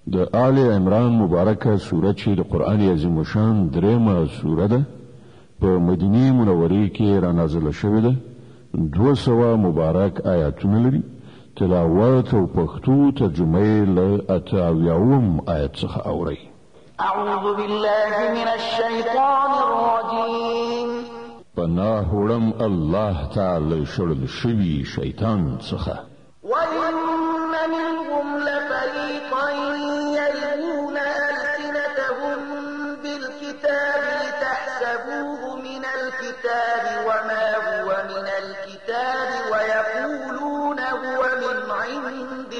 د آل عمران مبارکه سوره چې د قران عظیم شان دریمه سوره ده په مدینه منوره کې را نازله شوې ده 200 مبارک آیاتونه لري تلاوت او پښتو ترجمه له اتاویاوم آیت څخه اوري اعوذ بالله من الشیطان الرجیم پناه وړم الله تعالی شړل شوی شیطان څخه وَإِنَّ مِنْهُمْ لَفَرِيقًا يَلْوُونَ أَلْسِنَتَهُم بِالْكِتَابِ لِتَحْسَبُوهُ مِنَ الْكِتَابِ وَمَا هُوَ مِنَ الْكِتَابِ وَيَقُولُونَ هُوَ مِنْ عِندِ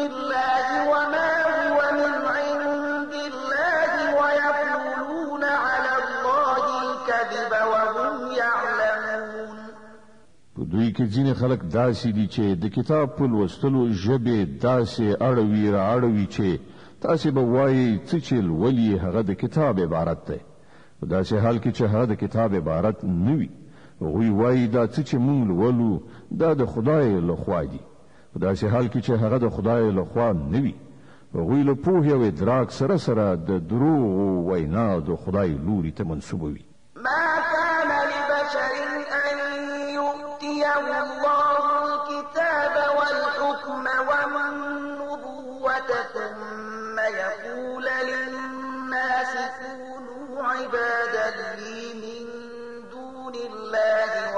اللَّهِ وَمَا هُوَ مِنْ عِندِ اللَّهِ وَيَقُولُونَ عَلَى اللَّهِ الْكَذِبَ وَهُمْ يَعْلَمُونَ دوی کې ځینې خلک داسې دي چې د کتاب په لوستلو ژبې داسې اړوي چې تاسو به وایي چې ولي هغه د کتاب عبارت ده په داسې حال کې چې هغه د کتاب عبارت نه وي وی وایي دا چې مونږ ولو دا د خدای له خوا دي په داسې حال کې چې هغه د خدای له خوا نه وي وی له پوهې او ادراک سره د دروغ وینا د خدای لوري ته منسوبوي ما كان لبشر أن يؤتيه الله الكتاب والحكم والنبوة ثم يقول للناس كونوا عبادا لي من دون الله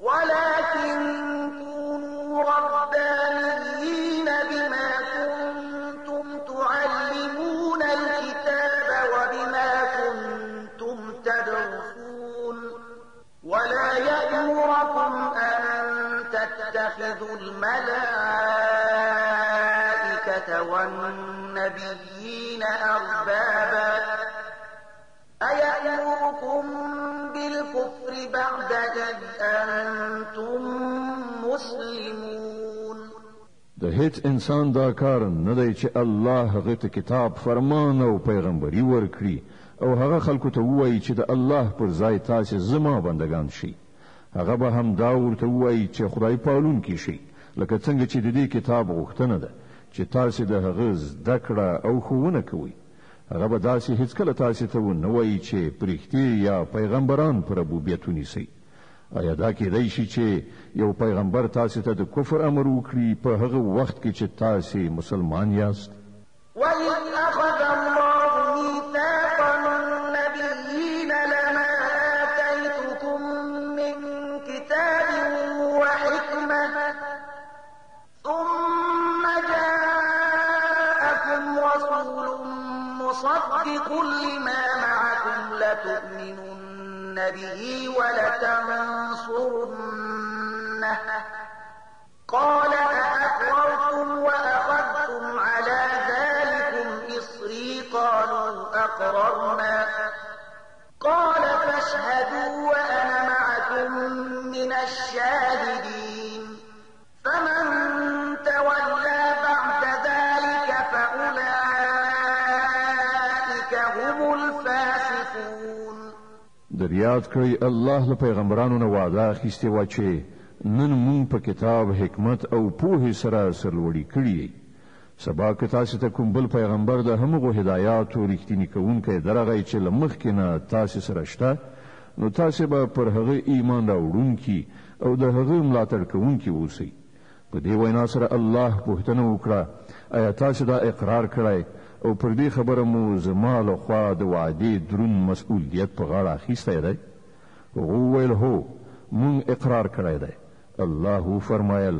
ولكن كونوا ربانيين بما كنتم تعلمون الكتاب وبما كنتم تدرسون ولا يأمركم أن تتخذوا الملائكة والنبيين أربابا أيأمركم بالكفر بعد إذ أنتم مسلمون د هیڅ انسان دا کار نه دی چې الله هغه ته کتاب فرمان او پیغمبري ورکړي او هغه خلکو ته وایي چې د الله پر ځای تاسو زما بندگان شي هغه به هم دا ورته وایي چې خدای پالون کې شي لکه څنګه چې د دې کتاب غوښتنه ده چې تاسو د هغه زده کړه او ښوونه کوئ هغه به داسې هیڅ کله تاسو ته ونه وایي چې پرښتې یا پیغمبران پر ربوبیت ونیسئ آیا دا کېدای شي چې یو پیغمبر تاسو ته د کفر امر وکړي په هغه وخت کې چې تاسو مسلمان یاست وَإِذْ أَخَذَ اللَّهُ مِيثَاقَ النَّبِيِّينَ لَمَا آتَيْتُكُم مِّن كِتَابٍ وَحِكْمَةٍ ثُمَّ جَاءَكُمْ رَسُولٌ مُّصَدِّقٌ لِّمَا مَعَكُمْ لَتُؤْمِنُنَّ به ولتنصرنه قال أأقررتم وأخذتم على ذلكم إصري قالوا أقررنا قال فاشهدوا وأنا معكم من الشاهدين فمن تولى بعد ذلك فأولئك هم الفاسقون در یاد کړئ الله له پیغمبرانو نه وعده اخیستې وه چې نن مونږ په کتاب حکمت او پوهې سره سرلوړي کړي سبا که تاسو ته کوم بل پیغمبر د همغو هدایاتو رښتینی کوونکی درغی چې له مخکې نه تاسو سره شته نو تاسو به پر هغه ایمان راوړونکي او د هغه ملاتړ کوونکي اوسئ په دې وینا سره الله پوښتنه وکړه آیا تاسو دا اقرار کړئ او پر دې خبره مو زما له خوا د وعدې دروند مسؤلیت په غاړه اخیستی دی هغه وویل هو مونږ اقرار کړی دی الله فرمایل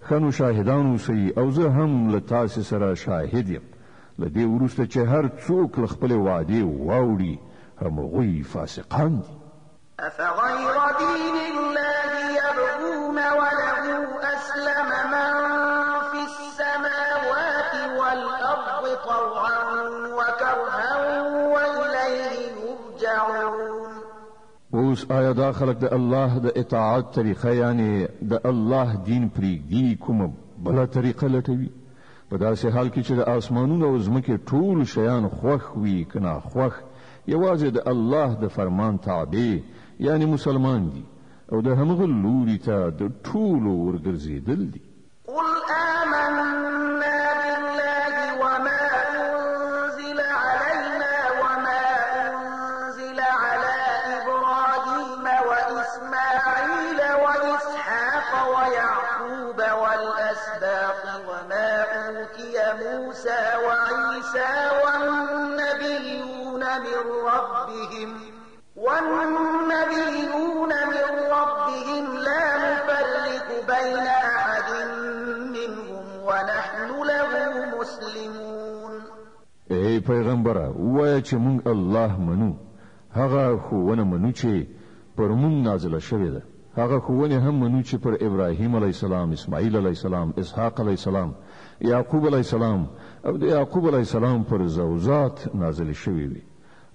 ښه نو شاهدان اوسئ او زه هم له تاسې سره شاهد یم له دې وروسته چې هر څوک له خپلې وعدې واوړي همغوی فاسقان دي أفغير دين الله يبغون وله أسلم من في السماوات والأرض طوعا وكرها وإليه يرجعون اوس آیا دا خلق د الله د اطاعت طریقه یعنی د الله دین پریږدي کومه بله طریقه لټوي په داسې حال کې چې د آسمانونو او ځمکې ټول شیان خوښ وي که ناخوښ یوازې د الله د فرمان تابع یعنی مسلمان دي او د همغه لوري ته د ټولو ورګرځېدل دي. قل آمنا بالله وما أنزل علينا وما أنزل على إبراهيم وإسماعيل وإسحاق ويعقوب والأسباط وما أوتي موسى وعيسى والنبيون من ربهم لا نفرق بين أحد منهم ونحن له مسلمون. ای پیغمبره وایه چې مونږ الله منو، هغه خوونه منو چې پر مونږ نازله شوې ده، هغه خوونه هم منو چې پر ابراهیم علیه السلام، اسماعیل علیه السلام، اسحاق علیه السلام، یعقوب علیه السلام او د یعقوب علیه السلام پر زوجات نازله شوې وي،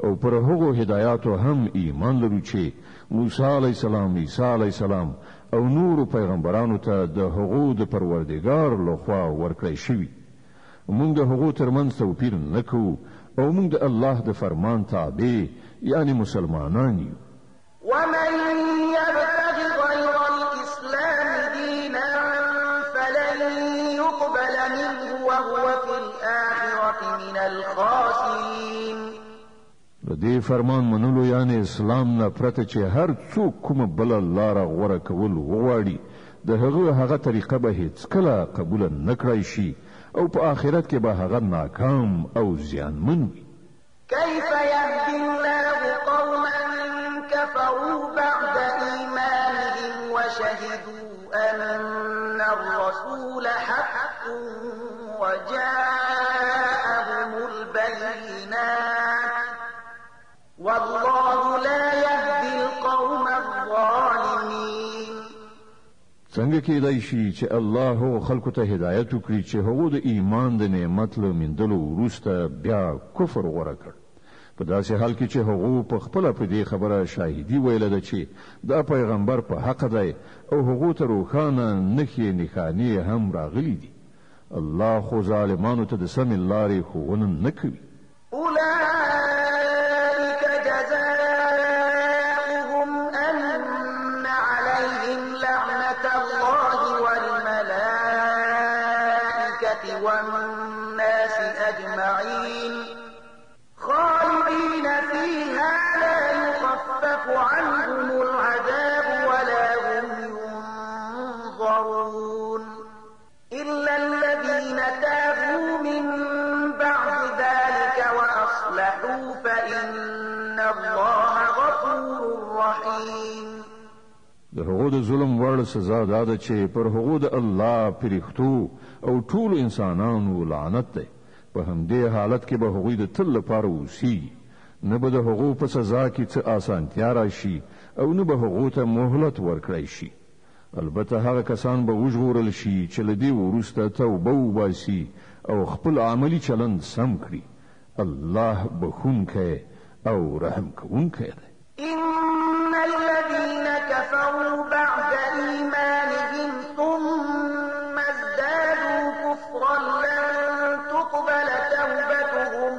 او پر هغو هدایاتو هم ایمان لرو چې موسی علیه السلام، عیسی علیه السلام او نور پیغمبرانو ته د هغو د پروردګار لخوا ورکړی شوي. مونږ د هغو ترمنځ توپیر نه کوو او مونږ د الله د فرمان تابع یعنی مسلمانان یو. ومن يبتغ غير الإسلام دينا فلن يقبل منه وهو في الآخرة من الخاسرين. د دې فرمان منلو یعنی اسلام نه پرته چې هر څوک کومه بله لاره غوره کول وغواړي د هغه طریقه به هیڅکله قبوله نه کړی شي او په آخرت کې به هغه ناکام او زیانمن وي. كيف يهدي الله قوما كفروا بعد إيمانهم وشهدوا أن الرسول حق وجاءهم البينات والله لا يهدي القوم الظالمين. څنګه کېدای شي چې الله خلکو ته هدایت وکړي چې هغه د ایمان د نعمت له موندلو وروسته بیا کفر غوره کړ، په داسې حال کې چې هغه په خپله په دې خبره شاهدي ویله ده چې دا پیغمبر په حق دی او هغه ته روښانه نښې نښانې هم راغلي دي. الله خو ظالمانو ته د سمې لارې ښوونه نه کوي. أولئك جزاؤهم أن عليهم لعنة الله والملائكة والناس أجمعين خالدين فيها لا يخفف عنهم العذاب ولا هم ينظرون إلا الذين تابوا من بعد ذلك وأصلحوا فإن الله غفور رحيم. د هغو د ظلم وړ سزا دا ده چې پر هغو د الله پرښتو او ټول انسانانو لعنت دی. په همدې حالت کې به هغوی د تل لپاره اوسیږي، نه به د هغو په سزا کې څه اسانتیا راشي او نه به هغو ته مهلت ورکړی شي. البته هغه کسان به وژغورل شي چې له دې وروسته توبه وباسي او خپل عملي چلند سم کړي. الله بخونکی او رحم کوونکی دی. إن الذين كفروا بعد إيمانهم ثم ازدادوا كفرا لن تقبل توبتهم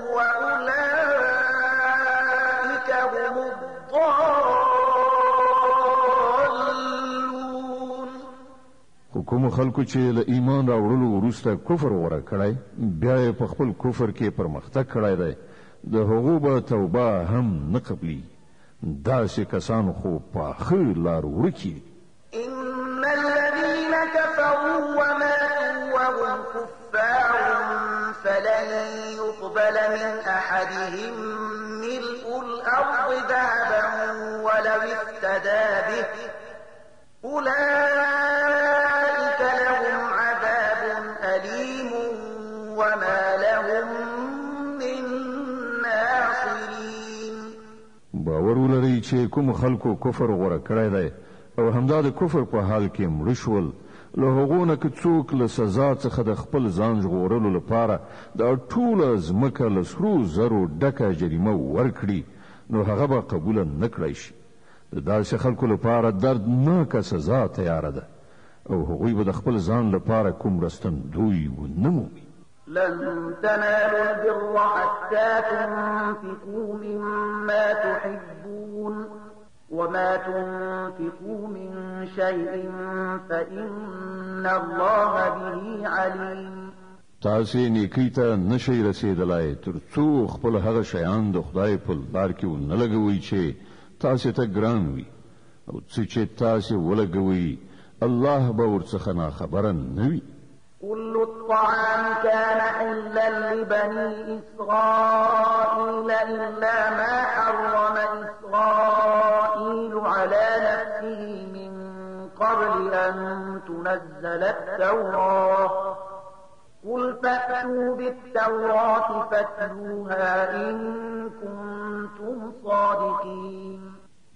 وأولئك هم الضالون. کوم خلکو چې له ایمان راوړلو وروسته کفر غوره کړی بیا په خپل کفر کې پرمختګ کړی دی د هغو به توبه هم نه قبلي. داسې کسان خو پاخه لار ورکي. إن الذين كفروا وماتوا وهم كفار فلن يقبل من أحدهم ملء الأرض ذهبا ولو افتدى به أولئك لهم عذاب أليم وما لهم من ناصرين. باور ولرئ چې کوم خلکو کفر غوره کړی دی او همدا د کفر په حال کې مړه شول، له هغو نه که څوک له سزا څخه د خپل ځان ژغورلو لپاره دا ټوله ځمکه له سرو زرو ډکه جریمه ورکړي نو هغه به قبوله نه کړی شي. د داسې خلکو لپاره دردناکه سزا تیاره ده او هغوی به د خپل ځان لپاره کوم رستندوی ونه مومي. لن تنالوا البر حتى تنفقوا مما تحبون وما تنفقوا من شيء فإن الله به عليم. تاسې نیکی ته نشئ رسیدلای تر څو خپل هغه شیان د خدای په لار کې ونه لګوي چې تاسې ته ګران وي او څه چې تاسې ولګوي الله به ورڅخه ناخبره نه وي. كل الطعام كان حلا لبني إسرائيل إلا ما حرم إسرائيل على نفسه من قبل أن تنزل التوراة قل فأتوا بالتوراة فاتلوها إن كنتم صادقين.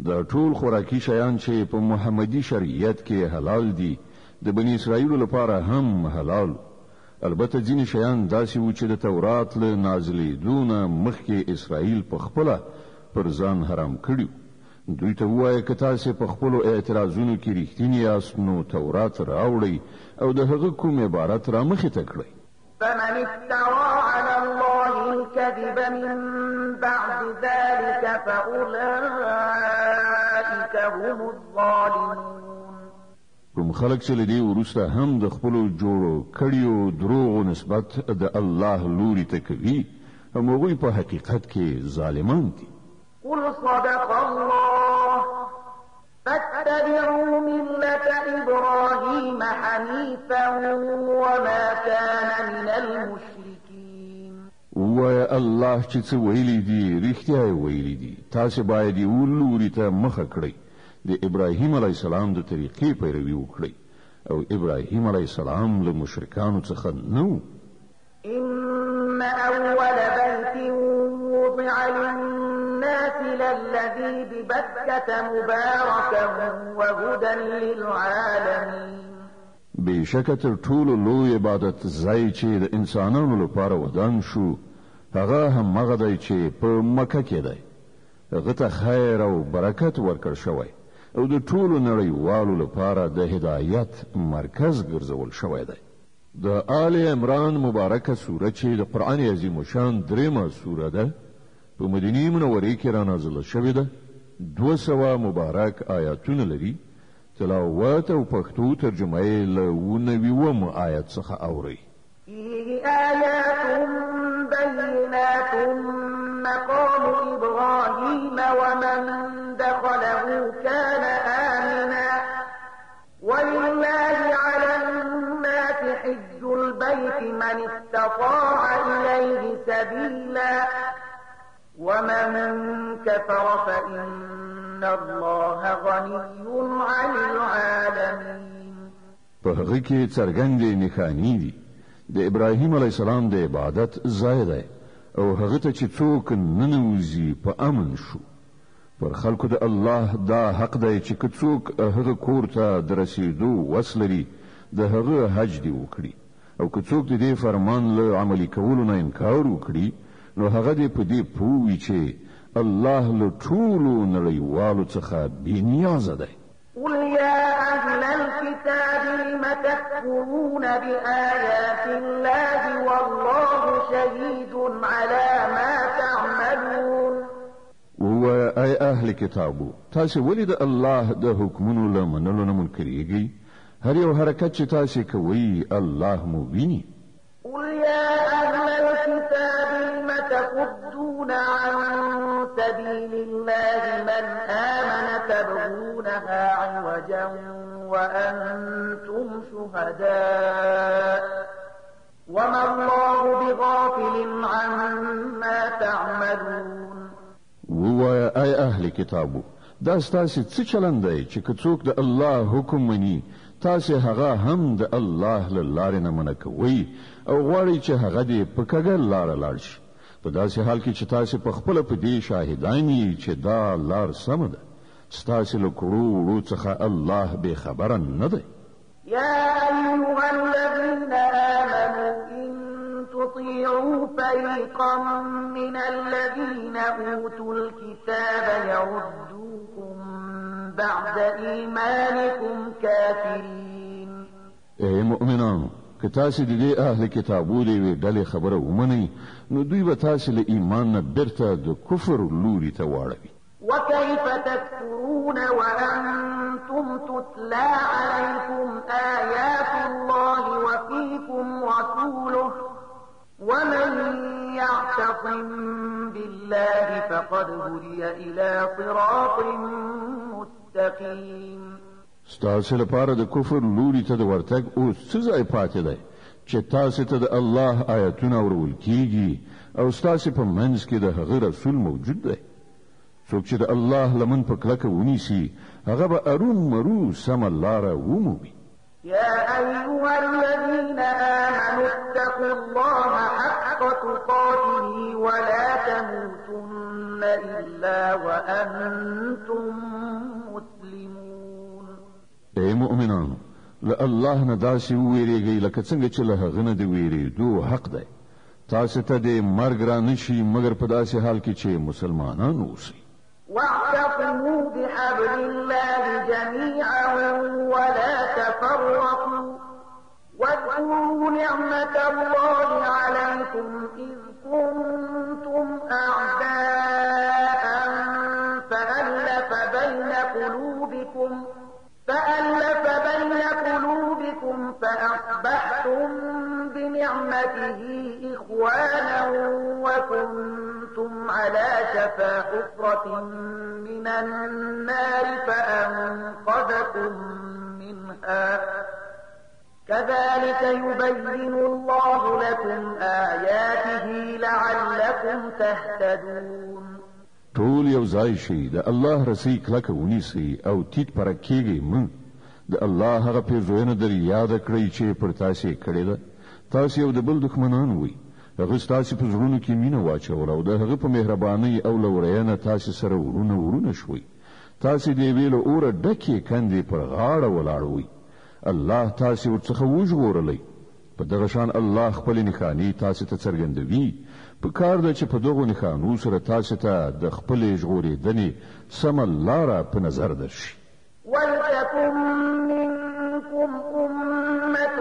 دا ټول خوراکي شیان چې په محمدي شریعت کې حلال دي د بنی اسرائیل لپاره هم حلال. البته ځینې شیان داسې وو چې د تورات له نازلېدونه مخکې اسرائیل په خپله پر ځان حرام کړي. دوی ته ووایه که تاسې په خپلو اعتراضونو کې رښتیني یاست نو تورات راوړئ او د هغه کوم عبارت را مخې ته کړئ. فمن افترى على الله الكذب من بعد ذلك فأولئك هم الظالمون. کوم خلک چې لدی ورسته هم د خپلو جوړو کړیو دروغو نسبت د الله لوري ته کوي هم هغوی په حقیقت کې ظالمان دي. قل صدق الله فاتبعوا ملة إبراهيم حنيفا وما كان من المشركين. وای الله چې څه ویلي دي رښتیا ویلي دي. تاسو باید یې ولوري ته مخه کړئ د ابراهیم علی السلام د طریقې پیروي وکړي او ابراهیم علی السلام له مشرکانو څخه نو. ان اول بیت وضع للناس للذي ببكة مباركا وهدى للعالمين. بشکه تر ټولو لوی عبادت ځای چې د انسانانو لپاره ودان شو هغه هم هغه دی چې په مکه کې دی. هغه ته خیر او برکت ورکړ شوی او د ټولو نړیوالو لپاره د هدایت مرکز ګرځول شوی دی. د آل عمران مبارکه سوره چې د قرآن عظیم شان دریمه سوره ده په مدینه منوره کې را نازله شوې ده. 200 مبارک آیاتونه لري. تلاوت او پښتو ترجمه یې له 19 آیت څخه اوري. فيه آيات بينات مقام إبراهيم ومن دخله كان آمنا ولله على الناس حج البيت من استطاع إليه سبيلا ومن كفر فإن الله غني عن العالمين. په هغه کې څرګندې نښانې دي د ابراهیم علی السلام د عبادت ځای دی او هغه ته چې څوک ننوځي په امن شو. پر خلکو د الله دا حق دی چې که څوک هغه کور ته د رسیدو وس لري د هغه حج دی وکړي او که څوک د دې فرمان له عملي کولو نه انکار وکړي نو هغه دې په دې پوه وي چې الله له ټولو نړیوالو څخه بېنیازه دی. قل يا أهل الكتاب لم تكفرون بآيات الله والله شهيد على ما تعملون. وای ای اهل کتابو تاسو ولې د الله د حکمونو له منلو نه منکرېږئ؟ هر یو حرکت چې تاسو کوي الله مو ویني. قل يا أهل الكتاب لم تصدون عن سبيل الله من آمن تبغونها عوجا وأنتم شهداء وما الله بغافل عما تعملون. وای ای اهل کتابو دا ستاسو څه چلند دی چې که څوک د الله حکم مني تاسو هغه هم د الله له لارې نه منع کوئ او غواړئ چې هغه دې په کږه لاره لاړ شي. په داسې حال کې چې تاسو په خپله په دې شاهدان یئ چې دا لار سمه ده. ستاسو له کړو وړو څخه الله بې خبره نه دی. يا أيها الذين آمنوا إن تطيعوا فريقا من الذين أوتوا الكتاب يردوكم بعد إيمانكم كافرين. اے مؤمنانو که تاسو د دې اهل کتابو دی وی ډلې خبره ومنئ نو دوی به تاسو له ایمان نه بیرته د کفر لوري ته واړوي. وكيف تكفرون وأنتم تتلى عليكم آيات الله وفيكم رسوله ومن يعتصم بالله فقد هدي إلى صراط مستقيم. ستاسو لپاره د کفر لوري ته د ورتګ اوس څه ځای پاتې دی چې تاسو ته د الله آیاتونه ورول کیږي او ستاسو په منځ کې د هغه رسول موجود دی. څوک چې د الله لمن په کلکه ونیسي هغه به اروم مرو سم لاره ومومي. يا أيها الذين آمنوا اتقوا الله حق تقاته ولا تموتن إلا وأنتم مسلمون. اے مؤمنانو له الله نه داسې وویریږئ لکه څنګه چې له هغه نه د ویریدو حق دی. تاسو ته د مرګ را نشي مګر په داسې حال کې چې مسلمانان اوسئ. واعتصموا بحبل الله جميعا ولا تفرقوا واذكروا نعمة الله عليكم إذ كنتم أعداء فألف بين قلوبكم فأصبحتم بنعمته إخوانا وكنتم على شفا حفرة من النار فأنقذكم منها كذلك يبين الله لكم آياته لعلكم تهتدون. ټول یو ځای شي د الله رسول کلکه ونیسي او تیت پر کېږي من د الله هغه پیژنه در یاد کړئ چې پر تاسو کړی ده. تاسو یو د بل دښمنان وي. هغه تاسو په زړونو کې مینه واچول او د هغه په مهرباني او لورینه تاسو سره ورونه شوي. تاسو دې ویلو اور ډکه کندې پر غاړه ولاړوي. الله تاسو ورڅخه وژغورلې. په دغه شان الله خپل نښانې تاسو ته څرګندوي. په کار ده چې په دغه نښانو سره تاسو ته د خپل ژغورېدنې سم لاره په نظر درشي. ولتكن منكم أمة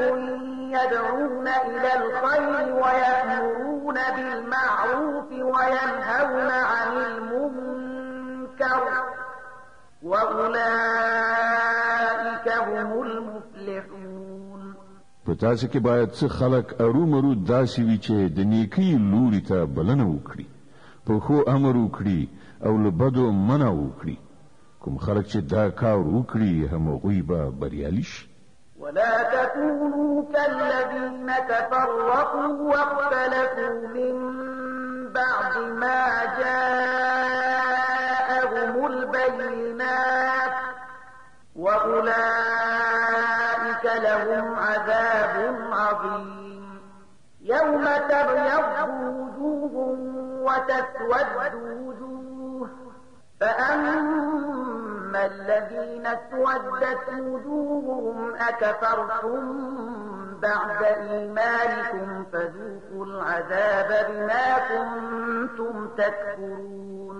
يدعون إلى الخير ويأمرون بالمعروف وينهون عن المنكر وأولئك هم المفلحون. په تاسو کې باید څه خلک ارومرو داسې وي چې د نیکی لوري ته بلنه وکړي، په خو امر وکړي او له بدو منع وکړي. کوم خلک چې دا کار وکړي هغوی به بریالي شي. ولا تكونوا كالذين تفرقوا واختلفوا من بعد ما جاءهم البينات وأولئك لهم عذاب عظيم. يوم تبيض وجوه وتسود وجوه فأما الذين اسودت وجوههم أكفرتم بعد إيمانكم فذوقوا العذاب بما كنتم تكفرون.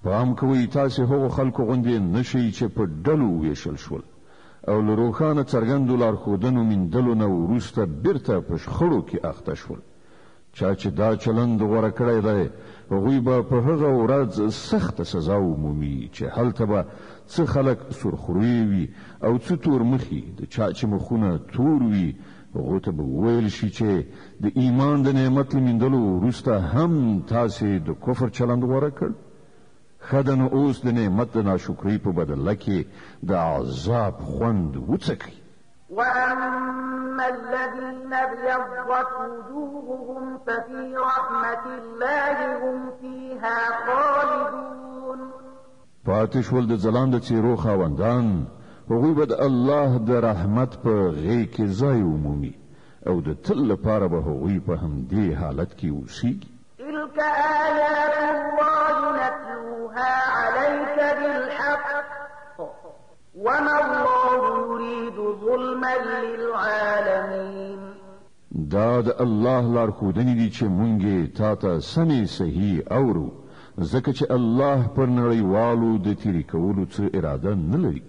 پام کوي تاسو هغو خلکو غوندې نشئ چې په ډلو ویشل شول او له روښانه څرګندو لارښودنو میندلو نه وروسته بیرته په شخړو کې اخته شول. چا چې دا چلند غوره کړی دی هغوی به په هغه ورځ سخته سزا ومومي چې هلته به څه خلک سرخوری وي او څه تور مخي. د چا چې مخونه تور وي هغو ته به وویل شي چې د ایمان د نعمت له میندلو وروسته هم تاسې د کفر چلند غوره کړ. خدن اوس د نعمت د ناشکرۍ په بدله کې د عذاب خوند وڅکئ. وأما الذين ابيضت وجوههم ففي رحمة الله هم فيها خالدون. پاتې شول د ځلانده څېرو خاوندان هغوی به د الله د رحمت په غېږ کې ځای ومومي او د تل لپاره به هغوی په همدې حالت کې اوسیږي. تلك آيات الله نتلوها عليك بالحق وما الله يريد ظلما للعالمين. دا د الله لارښودنې دي چې مونږ تا ته سمې صحیح اورو ځکه چې الله پر نړیوالو د تیری کولو څه اراده نه لري.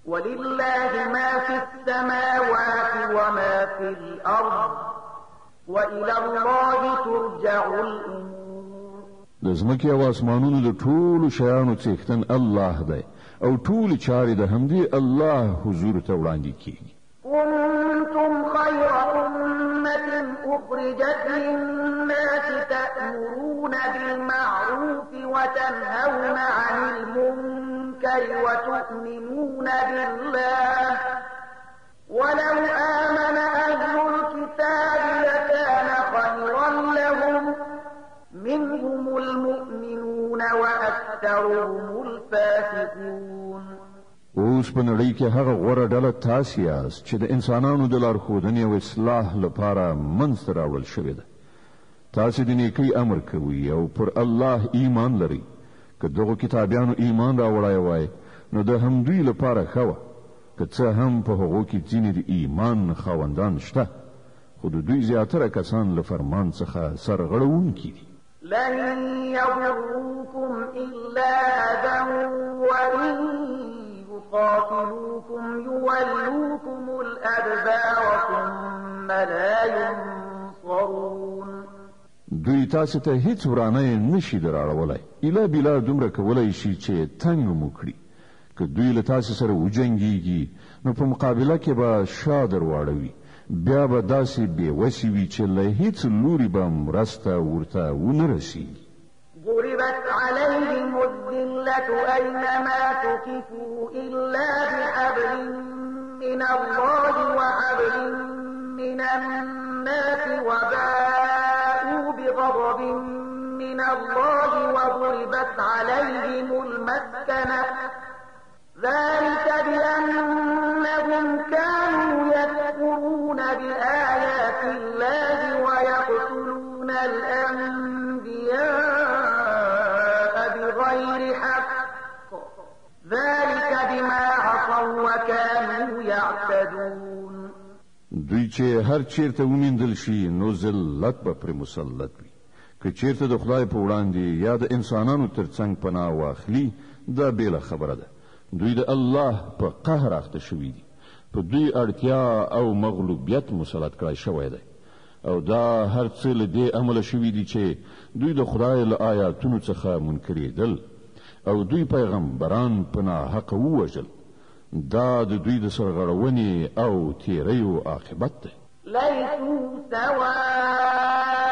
ولله ما في السماوات وما في الأرض وإلى الله ترجع الأمور. د ځمکې او اسمانونو د ټولو شیانو څښتن الله دی او ټول چارې د همدې الله حضور ته وړاندې کیږي. كنتم خير أمة أخرجت للناس تأمرون بالمعروف وتنهون عن المنكر وتؤمنون بالله ولو آمن أهل الكتاب لكان خيرا لهم منهم المؤمنون وأكثرهم الفاسقون. اوس په نړۍ کې هغه غوره ډله تاسې یاست چې د انسانانو د لارښودنې او اصلاح لپاره منځته راوړل شوې ده. تاسې د نیکۍ امر کوئ او پر الله ایمان لرئ. که دغو کتابیانو ایمان راوړی وای نو د همدوی لپاره ښه وه، که څه هم په هغو کې ځینې د ایمان خاوندان شته، خو د دوی زیاتره کسان له فرمان څخه سرغړونکي دي. لن يضروكم إلا أذى وإن يقاتلوكم يولوكم الأدبار ثم لا ينصرون. دوی تاسو ته هیڅ ورانه نشي دراړولای، اله بلا دومره کولای شي چې تنګ مو کړي. که دوی له تاسو سره وجنګيږي نو په مقابله کې به شا درواړوي، بیا به داسې بېوسې وي چې له هیڅ لوري به مرسته ورته ونه رسیږي. ضربت عليهم الذلة أينما تكفوا إلا بحبل من الله وحبل من الناس وباءوا بغضب من الله وضربت عليهم المسكنة ذلك بأنهم كانوا يكفرون بآيات الله ويقتلون الأنبياء بغير حق ذلك بما عصوا وكانوا يعتدون. دوی چې هر چیرته ومندل شي نو ذلت به پر مسلط وي. که چیرته د خدای په وړاندې یا د انسانانو ترڅنګ پناه واخلي دا بیله خبره ده. دوی د الله په قهر اخته شوي دي، په دوی اړتیا او مغلوبیت مسلط کړی شوی دی، او دا هر څه له دې امله شوي دي چې دوی د خدای له آیاتونو څخه منکرېدل او دوی پیغمبران په ناحقه ووژل. دا د دوی د سرغړونې او تیریو عاقبت دی. لیسوا سواء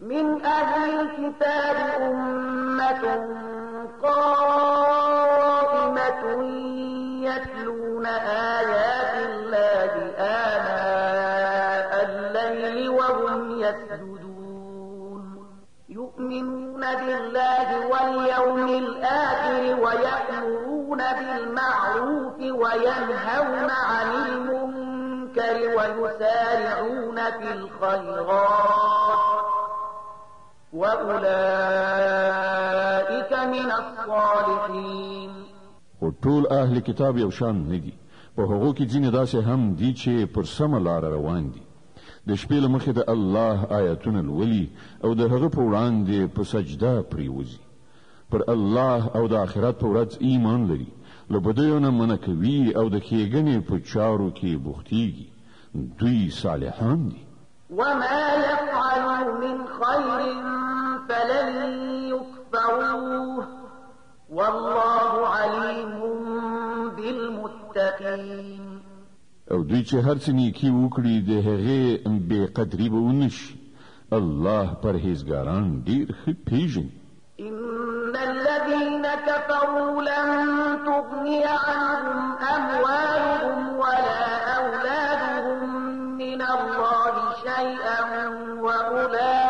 من أهل الكتاب أمة قائمة يتلون آيات الله آناء الليل وهم يسجدون يؤمنون بالله واليوم الآخر ويأمرون بالمعروف وينهون عن المنكر ويسارعون في الخيرات وأولئك من الصالحين. خو ټول اهل کتاب یو شان نه دي، په هغو کې ځینې داسې هم دي چې پر سمه لاره روان دي، د شپې له مخې د الله آیاتونه لولي او د هغه په وړاندې په سجده پریوزي، پر الله او د آخرت په ورځ ایمان لري، له بدیو نه منع کوي او د ښېګڼې په چارو کې بوختېږي. دوی صالحان دي. وما يفعلوا من خير فلن يكفروه والله عليم بالمتقين. او دوی چې هر څه نیکی وکړي د هغې بې قدري به ونشي. الله پرهیزګاران ډېر ښه پیژني. إن الذين كفروا لن تغني عنهم أموالهم ولا أولادهم من الله شيئا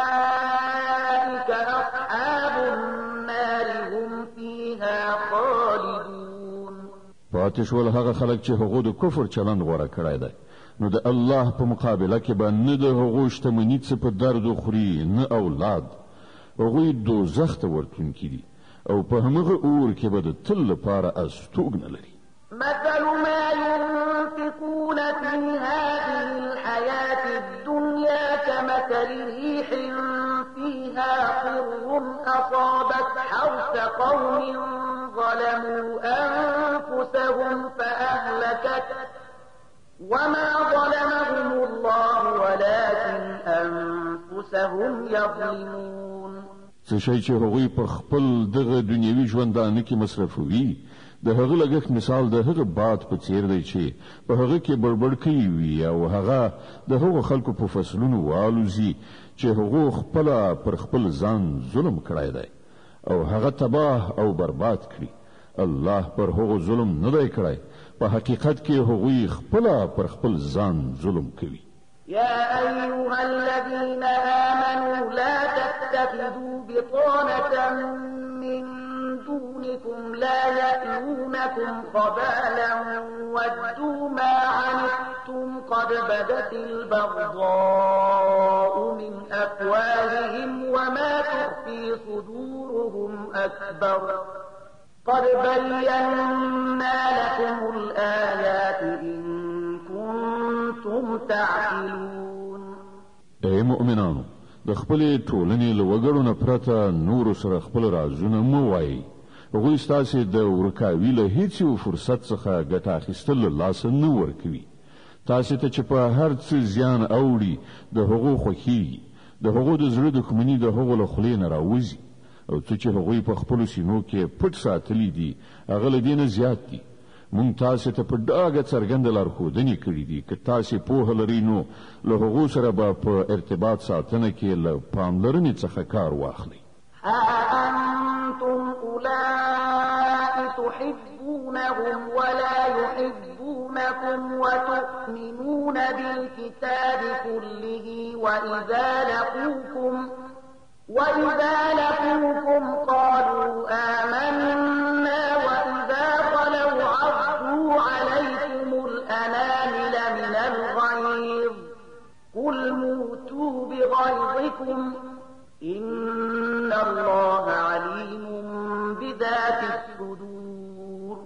وأولئك أصحاب النار هم فيها خالدون. پاتې شول هغه خلک چې هغو د کفر چلند غوره کړی دی، نو د الله په مقابله کې به نه د هغو شتمني څه په درد خوري نه اولاد، هغوی دوزخ ته ورتونکي دي او په همغه اور کې به د تل لپاره استوګنه لري. مثل ما ينفقون في هذه الحياة الدنيا كمثل ريح فيها صر أصابت حرث قوم ظلموا أنفسهم فأهلكت وما ظلمهم الله ولكن أنفسهم يظلمون. څه شی چې هغوی په خپل دغه دنیوي ژوندانه کې مصرفوي د هغه لګښت مثال د هغه باد په څیر دی چې په هغه کې بړبړ کوي وي او هغه د هغو خلکو په فصلونو والوزي چې هغه خپل پر خپل ځان ظلم کړی دی او هغه تباه او برباد کړي. الله پر هغه ظلم نه دی کړی، په حقیقت کې هغوی خپل پر خپل ځان ظلم کوي. يا أيها الذين آمنوا لا تتخذوا بطانة من دونكم لا يألونكم خبالا ودوا ما عنتم قد بدت البغضاء من أفواههم وما تخفي صدورهم أكبر قد بينا لكم الآيات إن كنتم تعقلون. اے مؤمنانو، د خپل ټولنې له وګړو نه پرته نور سره خپل رازونه مو وایي. هغوی ستاسې د ورکاوي له هیڅ یو فرصت څخه ګټه اخیستل له لاسه نه ورکوي. تاسې ته چې په هر څه زیان اوړي د هغو خوښیږي، د هغو د زړه دښمني د هغو له خولې نه راوځي او څه چې هغوی په خپلو سینو کې پټ ساتلي دي هغه له دې نه زیات دي. مونږ تاسې ته په ډاګه څرګنده لارښودنې کړي دي. که تاسې پوهه لرئ نو له هغو سره به په ارتباط ساتنه کې له پاملرنې څخه کار واخلئ. ها أنتم أولئك تحبونهم ولا يحبونكم وتؤمنون بالكتاب كله وإذا لقوكم قالوا آمنا وإذا خلوا عضوا عليكم الأنامل من الغيظ قل موتوا بغيظكم إن الله عليم بذات الصدور.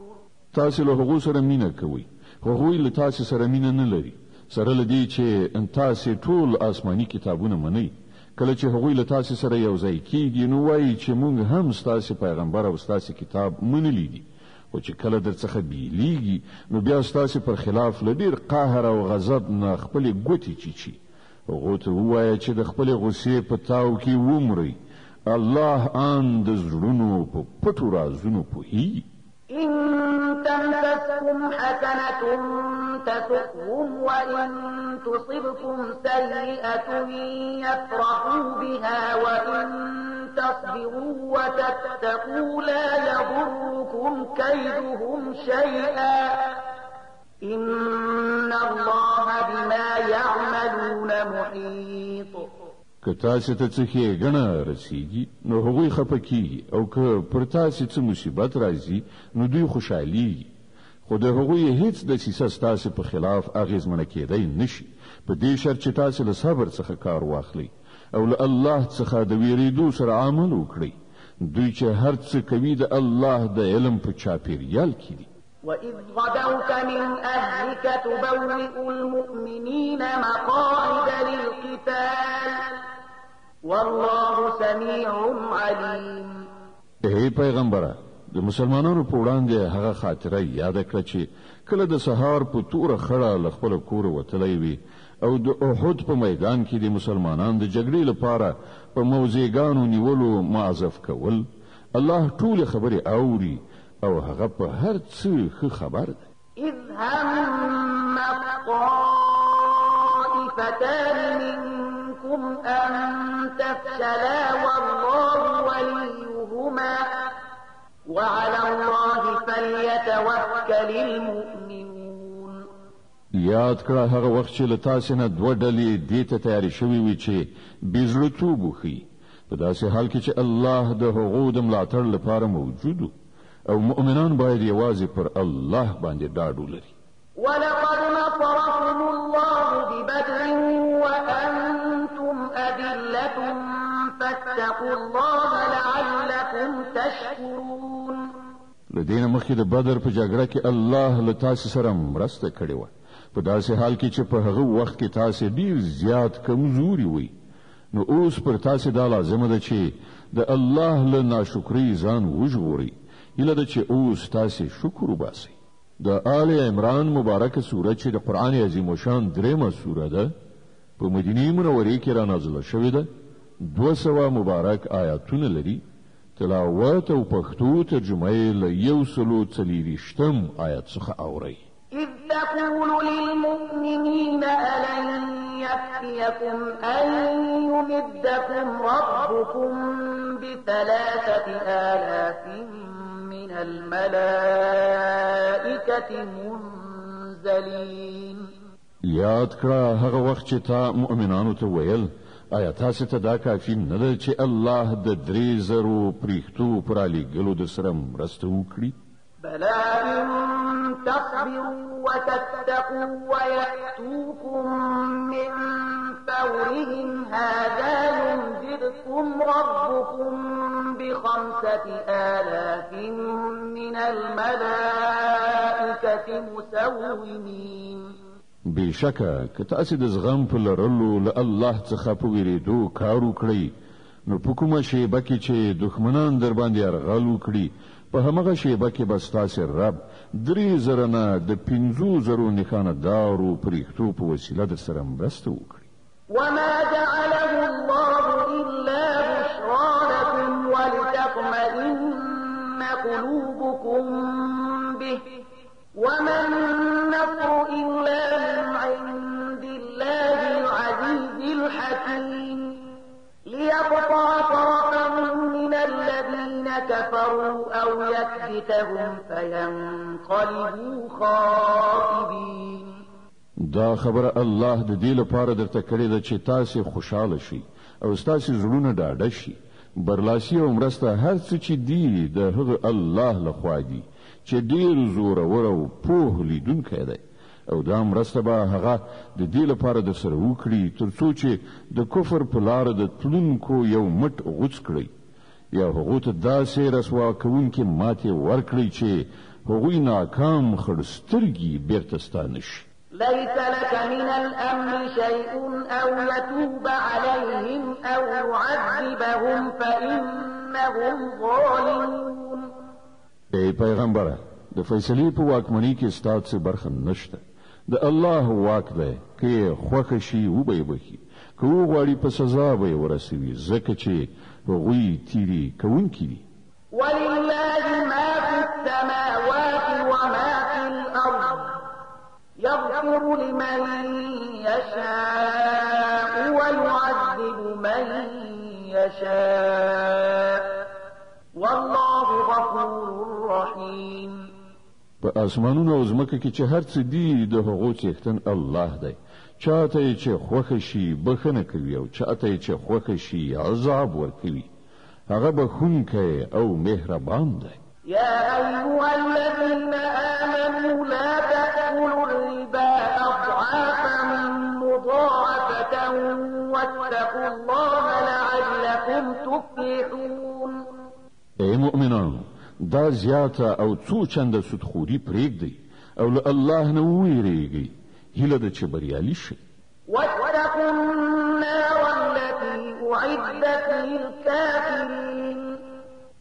تاسو له هغو سره مینه کوئ، هغوی له تاسو سره مینه نه لري، سره له دې چې تاسو ټول آسماني کتابونه منئ. کله چې هغوی له تاسو سره یو ځای کیږي نو وایي چې موږ هم ستاسو پیغمبر او ستاسو کتاب منلی دي، خو چې کله درڅخه بیلیږي نو بیا ستاسو پر خلاف له ډیر قهر او غضب نه خپلې ګوتې چیچي. هغو ته ووایه چې د خپلې غصې په تاو کې ومرئ. الله آن د زړونو په پټو رازونو پوهیږي. إن تمسسكم حسنة تسؤهم وإن تصبكم سيئة يفرحوا بها وإن تصبروا وتتقوا لا يضركم كيدهم شيئا إن الله بما يعملون محيط. که تاسو ته څه ښېګڼه رسیږي نو هغوی خفه کیږي او که پر تاسو څه مصیبت راځي نو دوی خوشحالیږي، خو د هغوی هیڅ دسیسه ستاسو په خلاف اغیزمنه کېدی نشي په دې شرط چې تاسو له صبر څخه کار واخلئ او له الله څخه د ویریدو سره عمل وکړئ. دوی چې هر څه کوي د الله د علم په چاپیریال کې دي. وإذ غدوت من أهلك تبوئ المؤمنين مقاعد للقتال والله سميع عليم. اے پیغمبره، د مسلمانانو په وړاندې هغه خاطره یاد کړه چې کله د سهار په توره خړه له خپل کور وتلی وي او د احد په میدان کې د مسلمانانو د جګړې لپاره په موضعګانو نیولو معذف کول. الله ټول خبرې اوري او هغه په هر څه ښه خبر دی. إذ هم طائفتان منكم أن تفشلا والله وليهما وعلى الله فليتوكل المؤمنون. یاد کړه هغه وخت چې له تاسو نه دوه ډلې دې ته تیاری شوي وي چې بېزړهتوب وښیي، په داسې حال کې چې الله د هغو د ملاتړ لپاره موجود و او مؤمنان باید یوازې پر الله باندې ډاډ ولري. ولقد نصركم الله ببدر وأنتم أذلة فاتقوا الله لعلكم تشكرون. لدينا مخکې د بدر په جګړه کې الله له تاسو سره مرسته کړې وه، په داسې حال کې چې په هغه وخت کې تاسو ډیر زیات کمزوري وئ. نو اوس پر تاسو دا لازمه ده چې د الله له ناشکرۍ ځان وژغورئ، هیله ده چې اوس تاسې شکر وباسئ. د آل عمران مبارکه سوره چې د قرآن عظیم الشان درېمه سوره ده په مدینې منورې کې را نازله شوې ده. 200 مبارک آیاتونه لري. تلاوت او پښتو ترجمه یې له 140 آیات څخه اورئ. إذ تقول للمؤمنين ألن يكفيكم أن يمدكم ربكم ب3,000 من الملائكة منزلين. یاد کړه هغه وخت چې تا مؤمنانو ته ویل آیا تاسو ته دا کافي نه ده چې الله د 3,000 پرښتو پر علیګلو د سره مرسته وکړي؟ بلى إن تصبروا وتتقوا ويأتوكم من فورهم هذا يمددكم ربكم ب5,000 من الملائكة مسومين. بشکه که تاسو د زغم په لرلو له الله څخه په ویریدو کار وکړئ نو په کومه شیبه کې چې دښمنان در باندې یرغل وکړي په همغه شیبه کې به ستاسو رب 3,000 نه د 5,000 نښانه دارو پرښتو په وسیله د سره مرسته وکړي. وما جعله الله إلا بشرى لكم ولتطمئن قلوبكم به وما النصر إلا من عند الله العزيز الحكيم ليقطع طرفا من الذين كفروا أو يكبتهم فينقلبوا خائبين. دا خبره الله د دې لپاره درته کړې ده چې تاسو خوشاله شئ او تاسو زړونه ډاډه شي. برلاسي او مرسته هر څه چې دی د هغه الله لخوا دی چې ډیر زور او په لیدونکی دی او دا مرسته به هغه د دې لپاره د سره وکړي ترڅو چې د کفر په لار د تلونکو یو مټ غوڅ کړي یا هغه ته داسې رسوا کوونکې ماته ورکړي چې هغوی ناکام خړسترګي بیرته ستانه شي. ليس لك من الأمر شيء أو يتوب عليهم أو يعذبهم فإنهم ظالمون. ای پیغمبره د فیصلې په واکمنۍ کې ستاسو برخه نشته. د الله واک دی که خوښ شي او به بخي که غواړي په سزا به ورسوي ځکه چې هغوی تیری کوونکي دي. ولله ما في السماوات وما في الأرض يغفر لمن يشاء ويعذب من يشاء والله غفور رحيم. په اسمانونو او ځمکه کې چې هر څه دی د هغو څښتن الله دی. چاته چې خوښ شي بخنه کوي او چاته چې خوښ شي عذاب ورکوي. هغه بخونکی او مهربان دی. يا أيها الذين آمنوا لا تأكلوا الربا أضعافا مضاعفة واتقوا الله لعلكم تفلحون. ای مؤمنانو دا زیاته او څو چنده سودخوري پرېږدئ او له الله نه وویریږئ هیله ده چې بریالي شئ. واتقوا النار التي أعدت للكافرين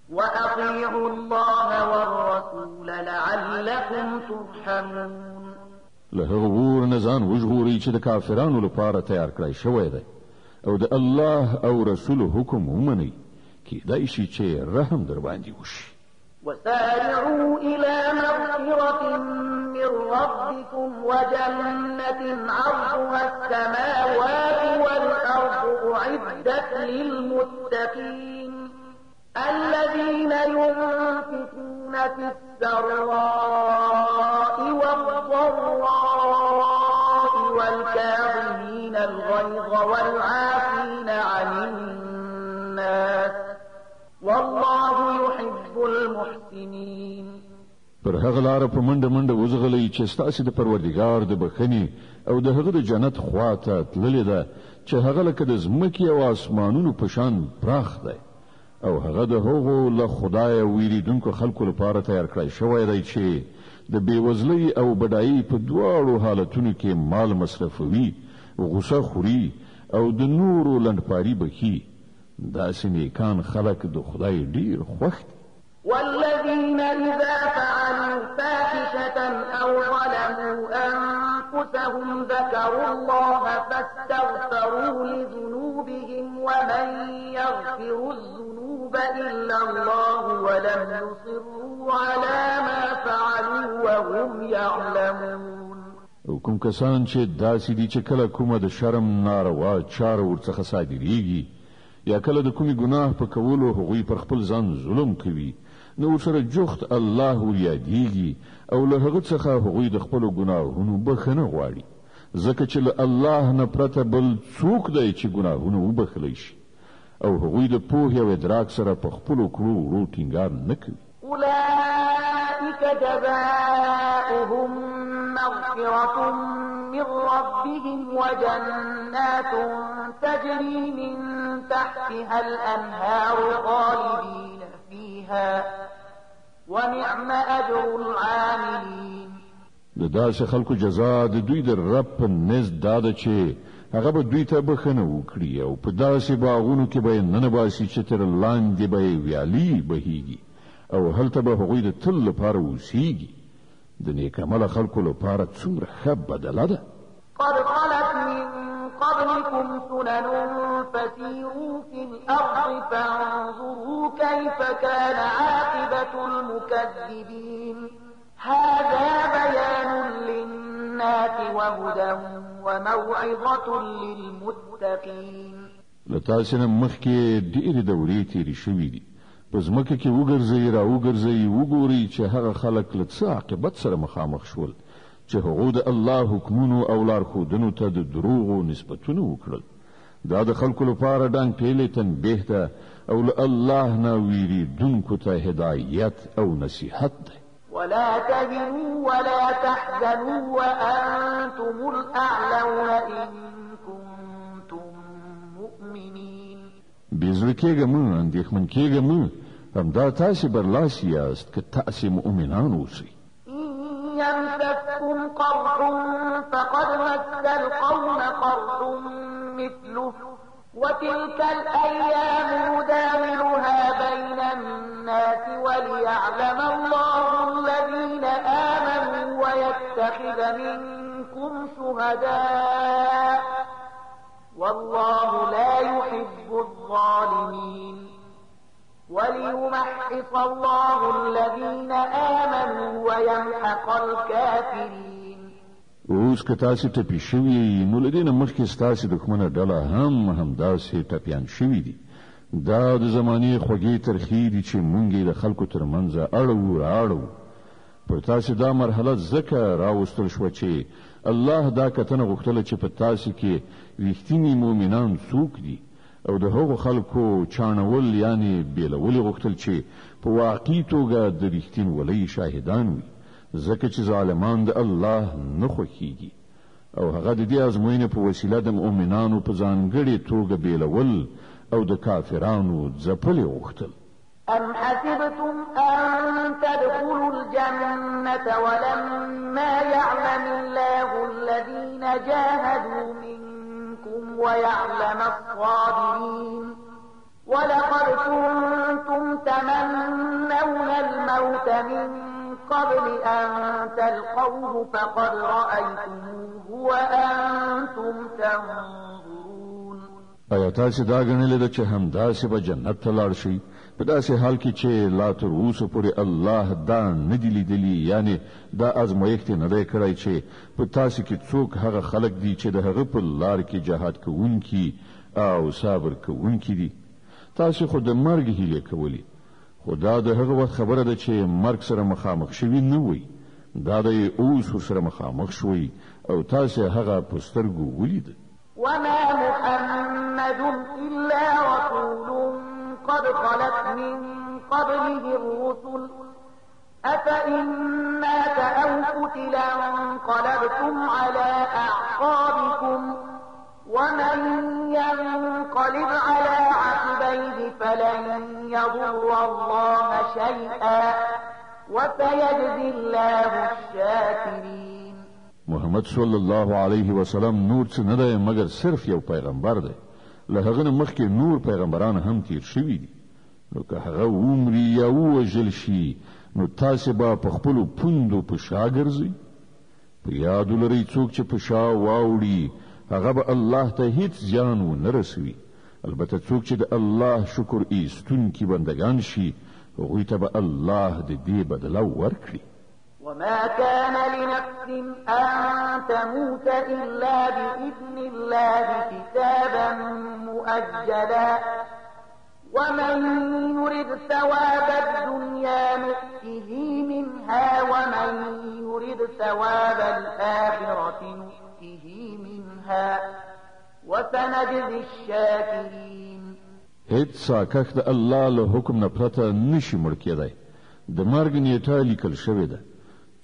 وأطيعوا الله والرسول لعلكم ترحمون. له هغه اور نه ځان وژغورئ چې د کافرانو لپاره تیار کړی شوی دی او د الله او رسول حکم ومنئ کیدای شي چې رحم در باندې وشي. وسارعوا إلى مغفرة من ربكم وجنة عرضها السماوات والأرض أعدت للمتقين الذين ينفقون في السراء والضراء والكاظمين الغيظ والعافين عن الناس والله يحب المحسنين. پر هغه لار په منډه منډه وزغلئ چې ستاسو د پروردګار د بخښنې او د هغه د جنت خواته تللې ده چې هغه لکه د ځمکې او اسمانونو په شان پراخ دی او هغه د هغو له خدای ویریدونکو خلکو لپاره تیار کړی شوی دی چې د بیوزلۍ او بډایۍ په دواړو حالتونو کې مال مصرفوي غوسه خوري او د نورو لنډپاري بخي. داسې نیکان خلک د خدای ډیر خوښ دي. والذين ذكروا الله فاستغفروا لذنوبهم ومن يغفر الذنوب إلا الله ولم يصروا على ما فعلوا وهم يعلمون. او کوم کسان چې داسې دي چې کله کومه د شرم ناروا چاره ورڅخه صادریږي یا کله د کومې ګناه په کولو هغوی پر خپل ځان ظلم کوي نو ورسره جوخت الله وریادیږي او له هغه څخه هغوی د خپلو ګناهونو بخښنه غواړي ځکه چې له الله نه پرته بل څوک دی چې ګناهونه وبخلی شي او هغوی د پوهې او ادراک سره په خپلو کړو وړو ټینګار نه کوي. أولئك جزاؤهم مغفرة من ربهم وجنات تجري من تحتها الأنهار خالدين فيها ونعم أجر العاملين. د داسې خلکو جزا د دوی د رب په نزد داده چې هغه به دوی ته بخښنه وکړي او په داسې باغونو کې به یې ننباسي چې تر لاندې به یې ویالې بهیږي او هلته به هغوی د تل لپاره اوسیږي. د نیک عمله خلکو لپاره څومره ښه بدله ده. قد خلت من قبلكم سنن فسيروا في الأرض فانظروا كيف كان عاقبة المكذبين. هذا بيان للناس وهدى وموعظة للمتقين. لتاسنه مخکې ډېرې دورې تیرې شوې دي. په ځمکه کې وګرځئ را وګرځئ وګورئ چې هغه خلک له څه عاقبت سره مخامخ شول چې هغوی د الله حکمونو او لارښودنو ته د دروغو نسبتونه وکړل. دا د خلکو لپاره ډنګ پیلې تنبیه ده او له الله نه ویریدونکو ته هدایت او نصیحت ده. ولا تهنوا ولا تحزنوا وأنتم الأعلون إن كنتم مؤمنين. بیزړه کېږه مه اندېښمن کېږه مه همدا تاسې برلاسي یاست که تاسې مؤمنان اوسئ. إن يمسسكم قرح فقد مس القوم قرح مثله وتلك الأيام نداولها بين الناس وليعلم الله الذين آمنوا ويتخذ منكم شهداء والله لا يحب الظالمين وليمحص الله الذين آمنوا ويمحق الكافرين. اوس که تاسې ټپي شوي نو له دې نه مخکې ستاسې دښمنه ډله همداسې ټپیان شوي دي. دا د زمانې خوږې ترخې دي چې مونږ یې د خلکو ترمنځ اړوو رااړوو. پر تاسې دا مرحله ځکه راوستل شوه چې الله دا کتنه غوښتله چې په تاسې کې رښتیني مؤمنان څوک دي او د هغو خلکو چاڼول یعنی بیلول غوښتل چې په واقعي توګه د رښتینولۍ شاهدان وي ځکه چې ظالمان د الله نه خوښیږي او هغه د دې ازموینې په وسیله د مؤمنانو په ځانګړې توګه بیلول او د کافرانو ځپل غوښتل. أم حسبتم أن تدخلوا الجنة ولما يعلم الله الذين جاهدوا منكم ويعلم الصابرين ولقد كنتم تمنون الموت من قبل أن تلقوه فقد رأيتموه وأنتم تنظرون. آیا تاسې دا ګڼلې ده چې همداسې به جنت ته لاړ شئ په داسې حال کې چې لا تر اوسه پورې الله دا نه دي لیدلي یعنی دا ازمایښت نه دی کړی چې په تاسې کې څوک هغه خلک دي چې د هغه په لار کې جهاد کوونکي او صبر کوونکي دي. تاسې خو د مرګ هیلې کولې خو دا د هغه وخت خبره ده چې مرګ سره مخامخ شوي نه وئ. دا د اوس ورسره مخامخ شوئ او تاسې هغه په سترګو ولید. وما محمد إلا رسول قد خلت من قبله الرسل أفإن مات أو قتل انقلبتم على أعقابكم ومن ينقلب على عقبيه فلن يضر الله شيئا وسيجزي الله الشاكرين. محمد صلی الله علیه وسلم نور څه نه دی مګر صرف یو پیغمبر دی. له هغه نه مخکې نور پیغمبران هم تیر شوي دي. نو که هغه ومري یا ووژل شي نو تاسې به په خپلو پوندو په شا ګرځئ. په یاد ولرئ څوک چې په شا واوړي هغه به الله ته هیڅ زیان ونه رسوي البته څوک چې د الله شکر ایستونکي بندگان شي هغوی ته به الله د دې بدله ورکړي وما كان لنفس أن تموت إلا بإذن الله كتابا مؤجلا ومن يرد ثواب الدنيا نؤته منها ومن يرد ثواب الآخرة نؤته منها وسنجزي الشاكرين هیڅ ساکښ د الله له حکم نه پرته نشي مړ کېدی د مرګ نیټه لیکل شوې ده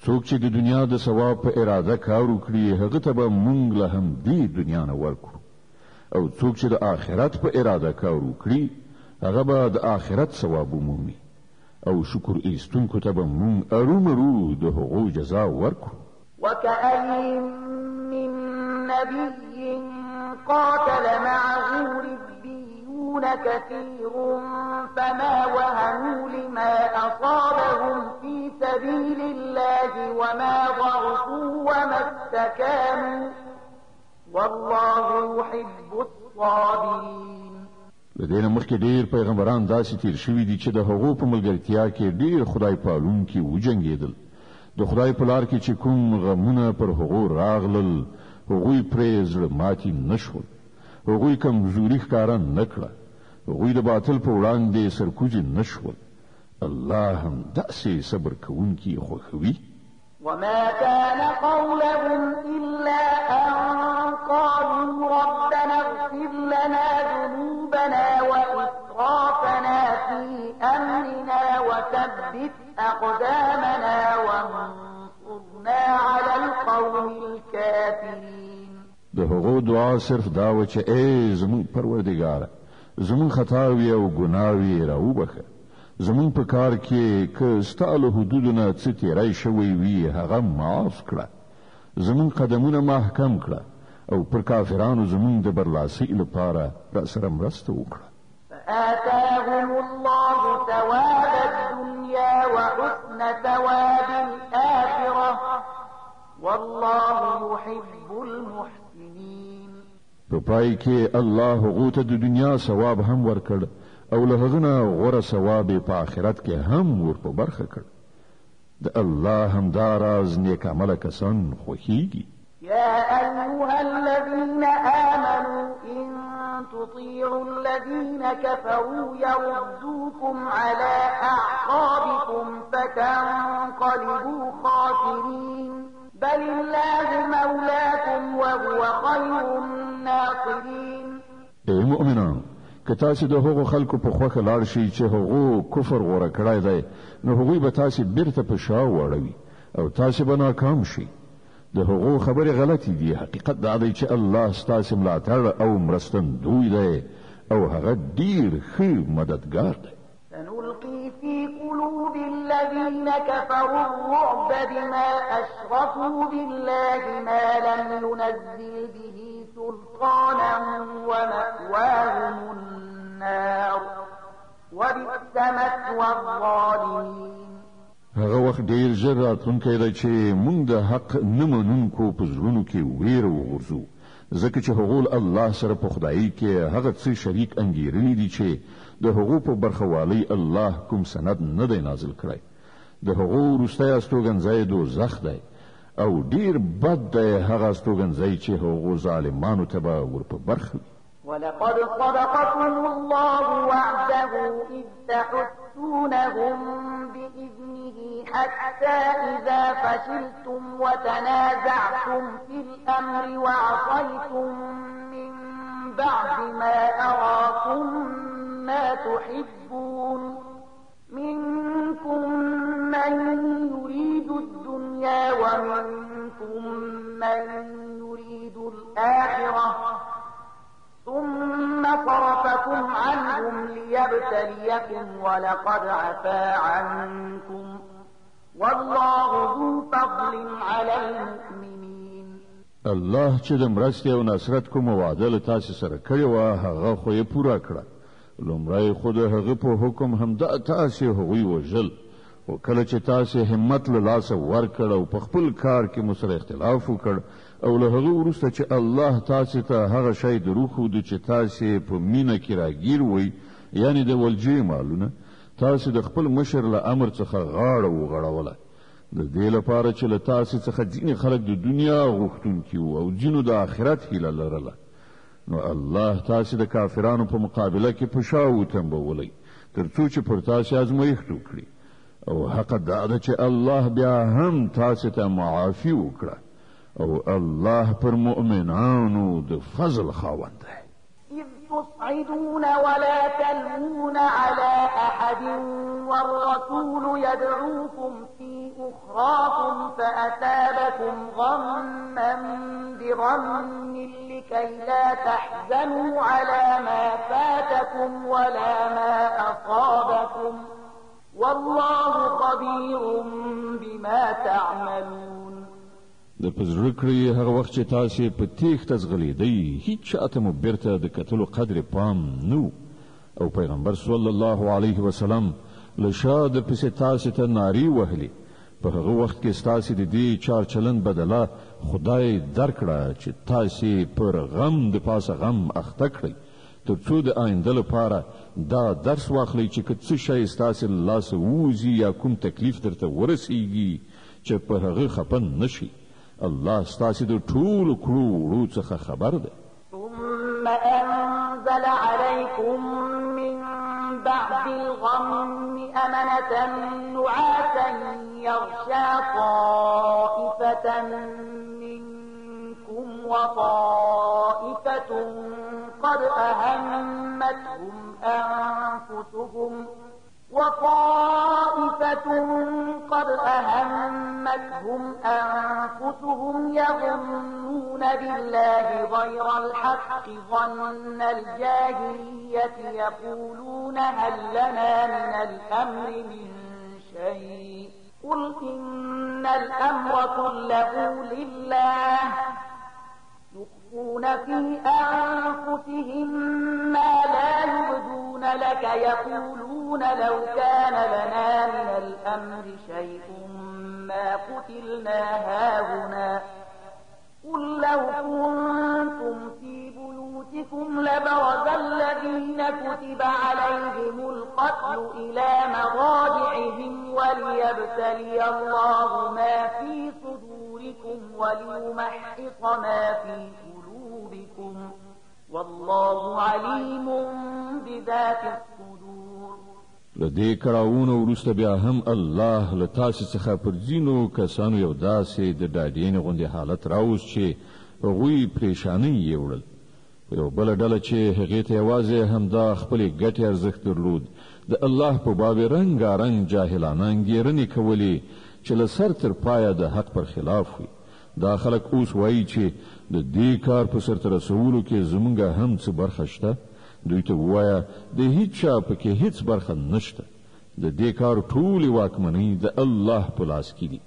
څوک چې د دنیا د ثواب په اراده کار وکړي هغه ته به موږ له همدې دنیا نه ورکړو او څوک چې د آخرت په اراده کار وکړي هغه به د آخرت ثواب ومومي او شکر ایستونکو ته به موږ ارومرو د هغو جزا ورکړو وكأين من نبي قاتل معه ربيون كثير فما وهنوا لما أصابهم في سبيل الله وما ضعفوا وما استكانوا والله يحب الصابرين لدينا مخکې ډیر پیغمبران داسې تیر شوي دي چې د هغو په ملګرتیا کې ډیر خدای پالونکي وجنګېدل د خدای په لار کې چې کوم غمونه پر هغو راغلل هغوی پرې زړه ماتي نشول هغوی کمزوري ښکاره نه کړه هغوی د باطل په وړاندې سرکوزي نشول الله هم داسې صبر کوونکي خوښوي وما كان قولهم إلا أن قالوا ربنا اغفر لنا ذنوبنا وإسرافنا في أمرنا وثبت أقدامنا وانصرنا على القوم الكافرين د هغو دعا صرف دا و چې ای زمون پروردګاره زمون خطاوي او ګناوي راوبخه زمون په کار کې که ستاله حدودونه څه تیرای شوی وي هغه معاف کړه زمون قدمونه محکم کړه او پر کافرانو زمون د برلاسي لپاره را سره مرسته وکړه فآتاهم الله ثواب الدنيا وحسن ثواب الآخرة والله يحب المحسنين په پای کې الله هغو ته د دنیا ثواب هم ورکړ او له هغه نه غوره ثواب په آخرت کې هم ور په برخه کړ د الله هم دا راز نیک عمل کسان خوښیږي يا أيها الذين آمنوا إن تطيعوا الذين كفروا يردوكم على أعقابكم فتنقلبوا خاسرين بل الله مولاكم وهو خير الناصرين ای مؤمنان که تاسو د هغو خلکو په خوښه لاړ شئ چې هغو کفر غوره کړی دی نو هغوی به تاسو بیرته په شا واړوي او تاسو به ناکام شئ د هغو خبرې غلطې دي حقیقت دا دی چې الله ستاسو ملاتړ او مرستندوی دی او هغه ډیر ښه مددگار دی سنلقي في قلوب الذين كفروا الرعب بما أشركوا بالله ما لم ينزل به سلطانا ومأواهم النار وبئس مثوى الظالمين هغه وخت ډیر ژر راتلونکی دی چې موږ د حق نه منونکو په زړونو کې ویره وغورځو ځکه چې هغه الله سره په خدایي کې هغه څه شریک انګیرلي دي چې د هغو په برخوالي الله کوم سند نه دی نازل کړی د هغو وروستی استوګنځی دوزخ دی او ډیر بد دی هغه استوګنځی چې هغو ظالمانو ته به ور په برخه وي ولقد صدقكم الله وعده إذ تحسونهم بإذنه حتى إذا فشلتم وتنازعتم في الأمر وعصيتم من بعد ما أراكم ما تحبون منكم من يريد الدنيا ومنكم من يريد الآخرة ثم صرفكم عنهم ليبتليكم ولقد عفا عنكم والله ذو فضل على المؤمنين الله چې د مرستې او نصرت کوم وعده له تاسو سره کړی و هغه خو یې پوره کړه لومړی خو د هغه په حکم هم د تاسو هغوی وژل او کله چې تاسو همت له لاسه ورکړ او په خپل کار کې مو سره اختلاف وکړ او له هغه وروسته چې الله تاسو ته هغه شی دروښود چې تاسو په مینه کې راګیر وئ یعنی د ولجې مالونه تاسو د خپل مشر له امر څخه غاړه وغړوله د دې لپاره چې له تاسو څخه ځینې خلک د دنیا غوښتونکي وو او ځینو د آخرت هیله لرله نو الله تاسو د کافرانو په مقابله کې په شا وتنبولی تر څو چې پر تاسو ازمایښت وکړي او حق دا ده چې الله بیا هم تاسو ته معافي وکړه او الله پر مؤمنانو د فضل خاوند دی إذ تصعدون ولا تلوون على أحد والرسول يدعوكم في أخراكم فأثابكم غما بغم لكي لا تحزنوا على ما فاتكم ولا ما أصابكم والله خبير بما تعملون د پزړه کړی هغه وخت چې تاسو په تیښته ځغلېدئ هیڅ چاته مو بیرته د کتلو قدر پام نو او پیغمبر صلی الله علیه وسلم له شا د پسې تاسو ته ناری وهلي په هغه وخت کې تاسو د دې چار چلن بدله خدای درکړه چې تاسو پر غم د پاسه غم اخته کړئ تر څو د آینده لپاره دا درس واخلئ چې که څه شی ستاسو له لاسه ووځي یا کوم تکلیف درته ورسیږي چې په هغه خپن نشئ الله ستاسو د ټولو کړو وړو څخه خبر ده ثم أنزل عليكم من بعد الغم أمنة نعاسا يغشى طائفة منكم وطائفة قد أهمتهم أنفسهم يظنون بالله غير الحق ظن الجاهلية يقولون هل لنا من الأمر من شيء قل إن الأمر كله لله يخفون في أنفسهم ما لا يبدون لك يقولون لو كان لنا من الأمر شيء ما قتلنا هاهنا قل لو كنتم في بيوتكم لبرز الذين كتب عليهم القتل إلى مضاجعهم وليبتلي الله ما في صدوركم وليمحص ما في قلوبكم والله عليم بذات الصدور لدې کړهونو وروسته بیا هم الله له تاسو څخه پر ځینو کسانو یو داسې د ډاډین غوندې حالت راوست چې هغوی پریشانۍ یې وړل په یو بله ډله چې هغې ته یوازې همدا خپلې ګټې ارزښت درلود د الله په باب رنګارنګ جاهلانه انګېرنې کولې چې له سر تر پایه د حق پر خلاف وي دا خلک اوس وایي چې د دې کار په سرته رسولو کې زموږ هم څه برخه شته دوی ته ووایه د هیڅ چا پکې هیڅ برخه نشته د دې کار ټولې واکمنۍ د الله په لاس کې دي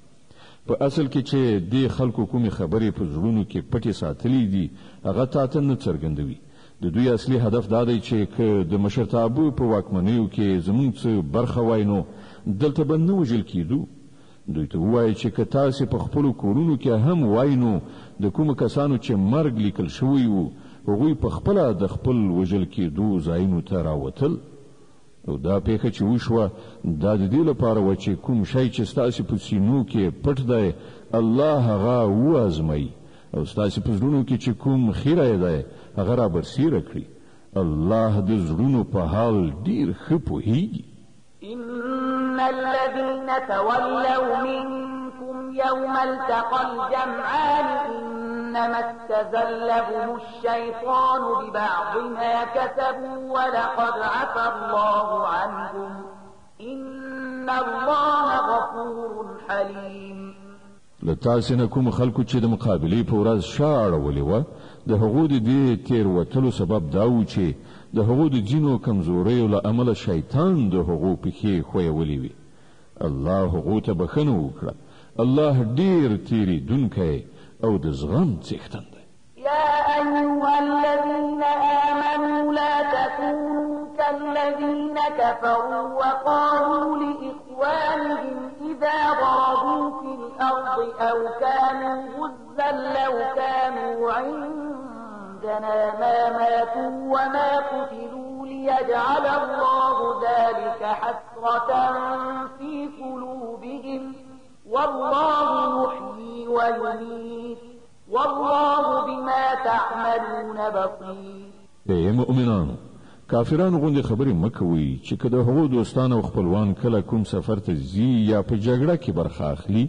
په اصل کې چې دې خلکو کومې خبرې په زړونو کې پټې ساتلې دي هغه تاته نه څرګندوي د دوی اصلي هدف دا دی چې که د مشرتابه په واکمنیو کې زموږ څه برخه وای نو دلته به نه وژل کېدو دوی ته ووایي چې که تاسې په خپلو کورونو کې هم وای نو د کومو کسانو چې مرګ لیکل شوی وو هغوی په خپله د خپل وژل کېدو ځایونو ته راوتل او دا پیښه چې وشوه دا د دې لپاره وه چې کوم شی چې ستاسې په سینو کې پټ دی الله هغه وازموي او ستاسې په زړونو کې چې کوم خیره دی هغه رابرسیره کړي الله د زړونو په حال ډېر ښه پوهیږي إن الذين تولوا منكم يوم التقى الجمعان إنما استزلهم الشيطان ببعض ما كسبوا ولقد عفى الله عنهم إن الله غفور حليم لتاسې نه کوم خلکو چې د مقابلې په ورځ شا اړولې وه د هغو د دې تېروتلو سبب دا و چې د هغو د ځینو کمزوریو له امله شیطان د هغو پښې ښویولې وي الله هغو ته بښنه وکړه الله ډېر تېرېدونکی او د زغم څښتن دی يا أيها الذين آمنوا لا تكونوا الذين كفروا وقالوا لإخوانهم إذا ضربوا في الأرض أو كانوا غزا لو كانوا عندنا ما ماتوا وما قتلوا ليجعل الله ذلك حسرة في قلوبهم والله يحيي ويميت والله بما تعملون بصير. ای مؤمنانو، کافرانو غوندې خبرې مکوئ چې که د هغو دوستان او خپلوان کله کوم سفر ته ځي یا په جګړه کې برخه اخلي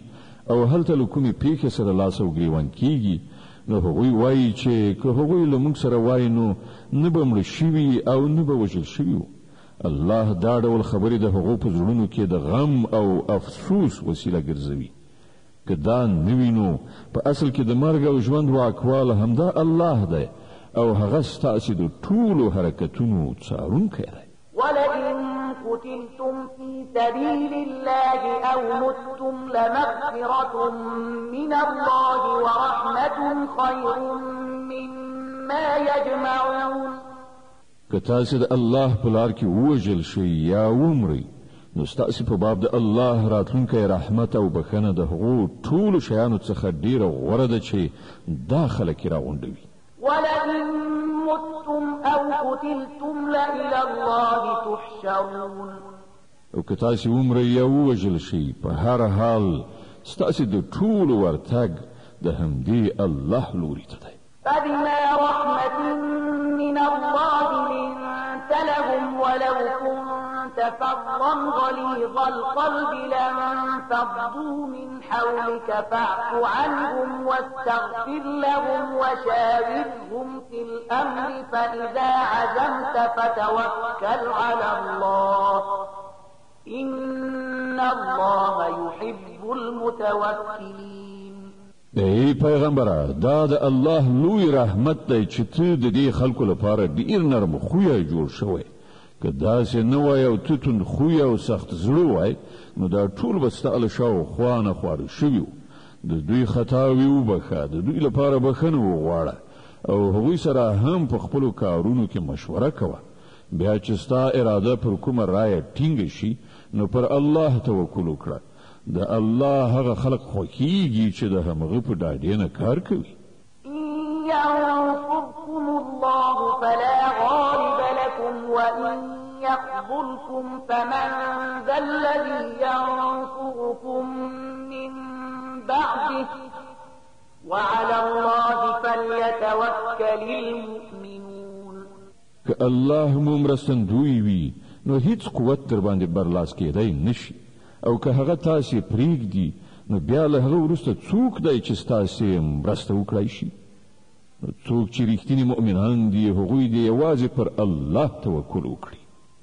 او هلته له کومې پیښې سره لاس او ګریوان کیږي، نو هغوی وایي چې که هغوی له موږ سره وایي نو نه به مړه شوي او نه به وژل شوي وو. الله دا ډول خبرې د هغو په زړونو کې د غم او افسوس وسیله ګرځوي. که دا نه وي نو په اصل کې د مرګ او ژوند واکواله همدا الله دی او هغه ستاسې د ټولو حرکتونو څارونکی دی. ولئن قتلتم في سبيل الله أو متم لمغفرة من الله ورحمة خير مما يجمعون. که تاسې د الله په لار کې ووژل شئ یا ومرئ، نو ستاسې په باب د الله راتلونکی رحمت او بخښنه د هغو ټولو شیانو څخه ډېره غوره ده چې دا خلک یې راغونډوي. ولئن متم أو قتلتم لإلى الله تحشرون. او که تاسې ومرئ یا ووژل شئ، په هر حال ستاسې د ټولو ورتګ د همدې الله لوري ته دی. فبما رحمة من الله لنت لهم ولو كنت فظا غليظ القلب لانفضوا من حولك فاعف عنهم واستغفر لهم وشاورهم في الأمر فإذا عزمت فتوكل على الله إن الله يحب المتوكلين. ای پیغمبره، دا د الله لوی رحمت دی چې ته د دې خلکو لپاره ډیر نرم خویه جوړ شوی. که داسې نه وای او ته توند خویه او سخت زړه وای، نو دا ټول به ستا له شاوخوا نه خواره شوي وو. د دوی خطاوې وبخښه، د دوی لپاره بخښنه وغواړه او هغوی سره هم په خپلو کارونو کې مشوره کوه. بیا چې ستا اراده پر کومه رایه ټینګه شي، نو پر الله توکل وکړه. د الله هغه خلق خوښیږي چې د همغه په ډاډې نه کار کوي. ينصركم الله فلا غالب لكم وإن يخذلكم فمن ذا الذي ينصركم من بعده وعلى الله فليتوكل المؤمنون. که الله مو مرستندوی وي، نو هیڅ قوت در باندې برلاس کېدای نشي. او که هغه تاسې پرېږدي، نو بیا له هغه وروسته څوک دی چې ستاسې مرسته وکړای شي؟ نو څوک چې رښتیني مؤمنان دي، هغوی دې یوازې پر الله توکل وکړي.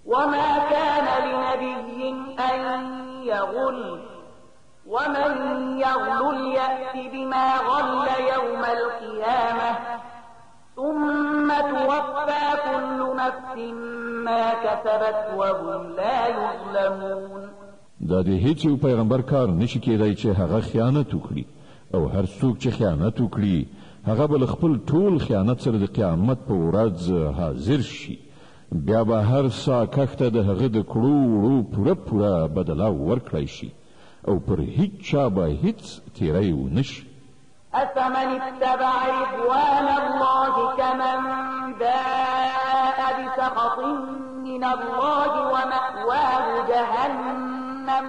وما كان لنبي أن يغل ومن يغل يأت بما غل يوم القيامة ثم توفى كل نفس ما كسبت وهم لا يظلمون. دا د هیڅ یو پیغمبر کار نشي کېدای چې هغه خیانت وکړي، او هر څوک چې خیانت وکړي هغه به خپل ټول خیانت سره د قیامت په ورځ حاضر شي. بیا به هر سا کښته د هغه د کړو وړو پوره بدله ورکړی شي او پر هیڅ چا به هیڅ تیری ونشي. أفمن اتبع رضوان الله كمن باء بسخط من الله ومأواه جهنم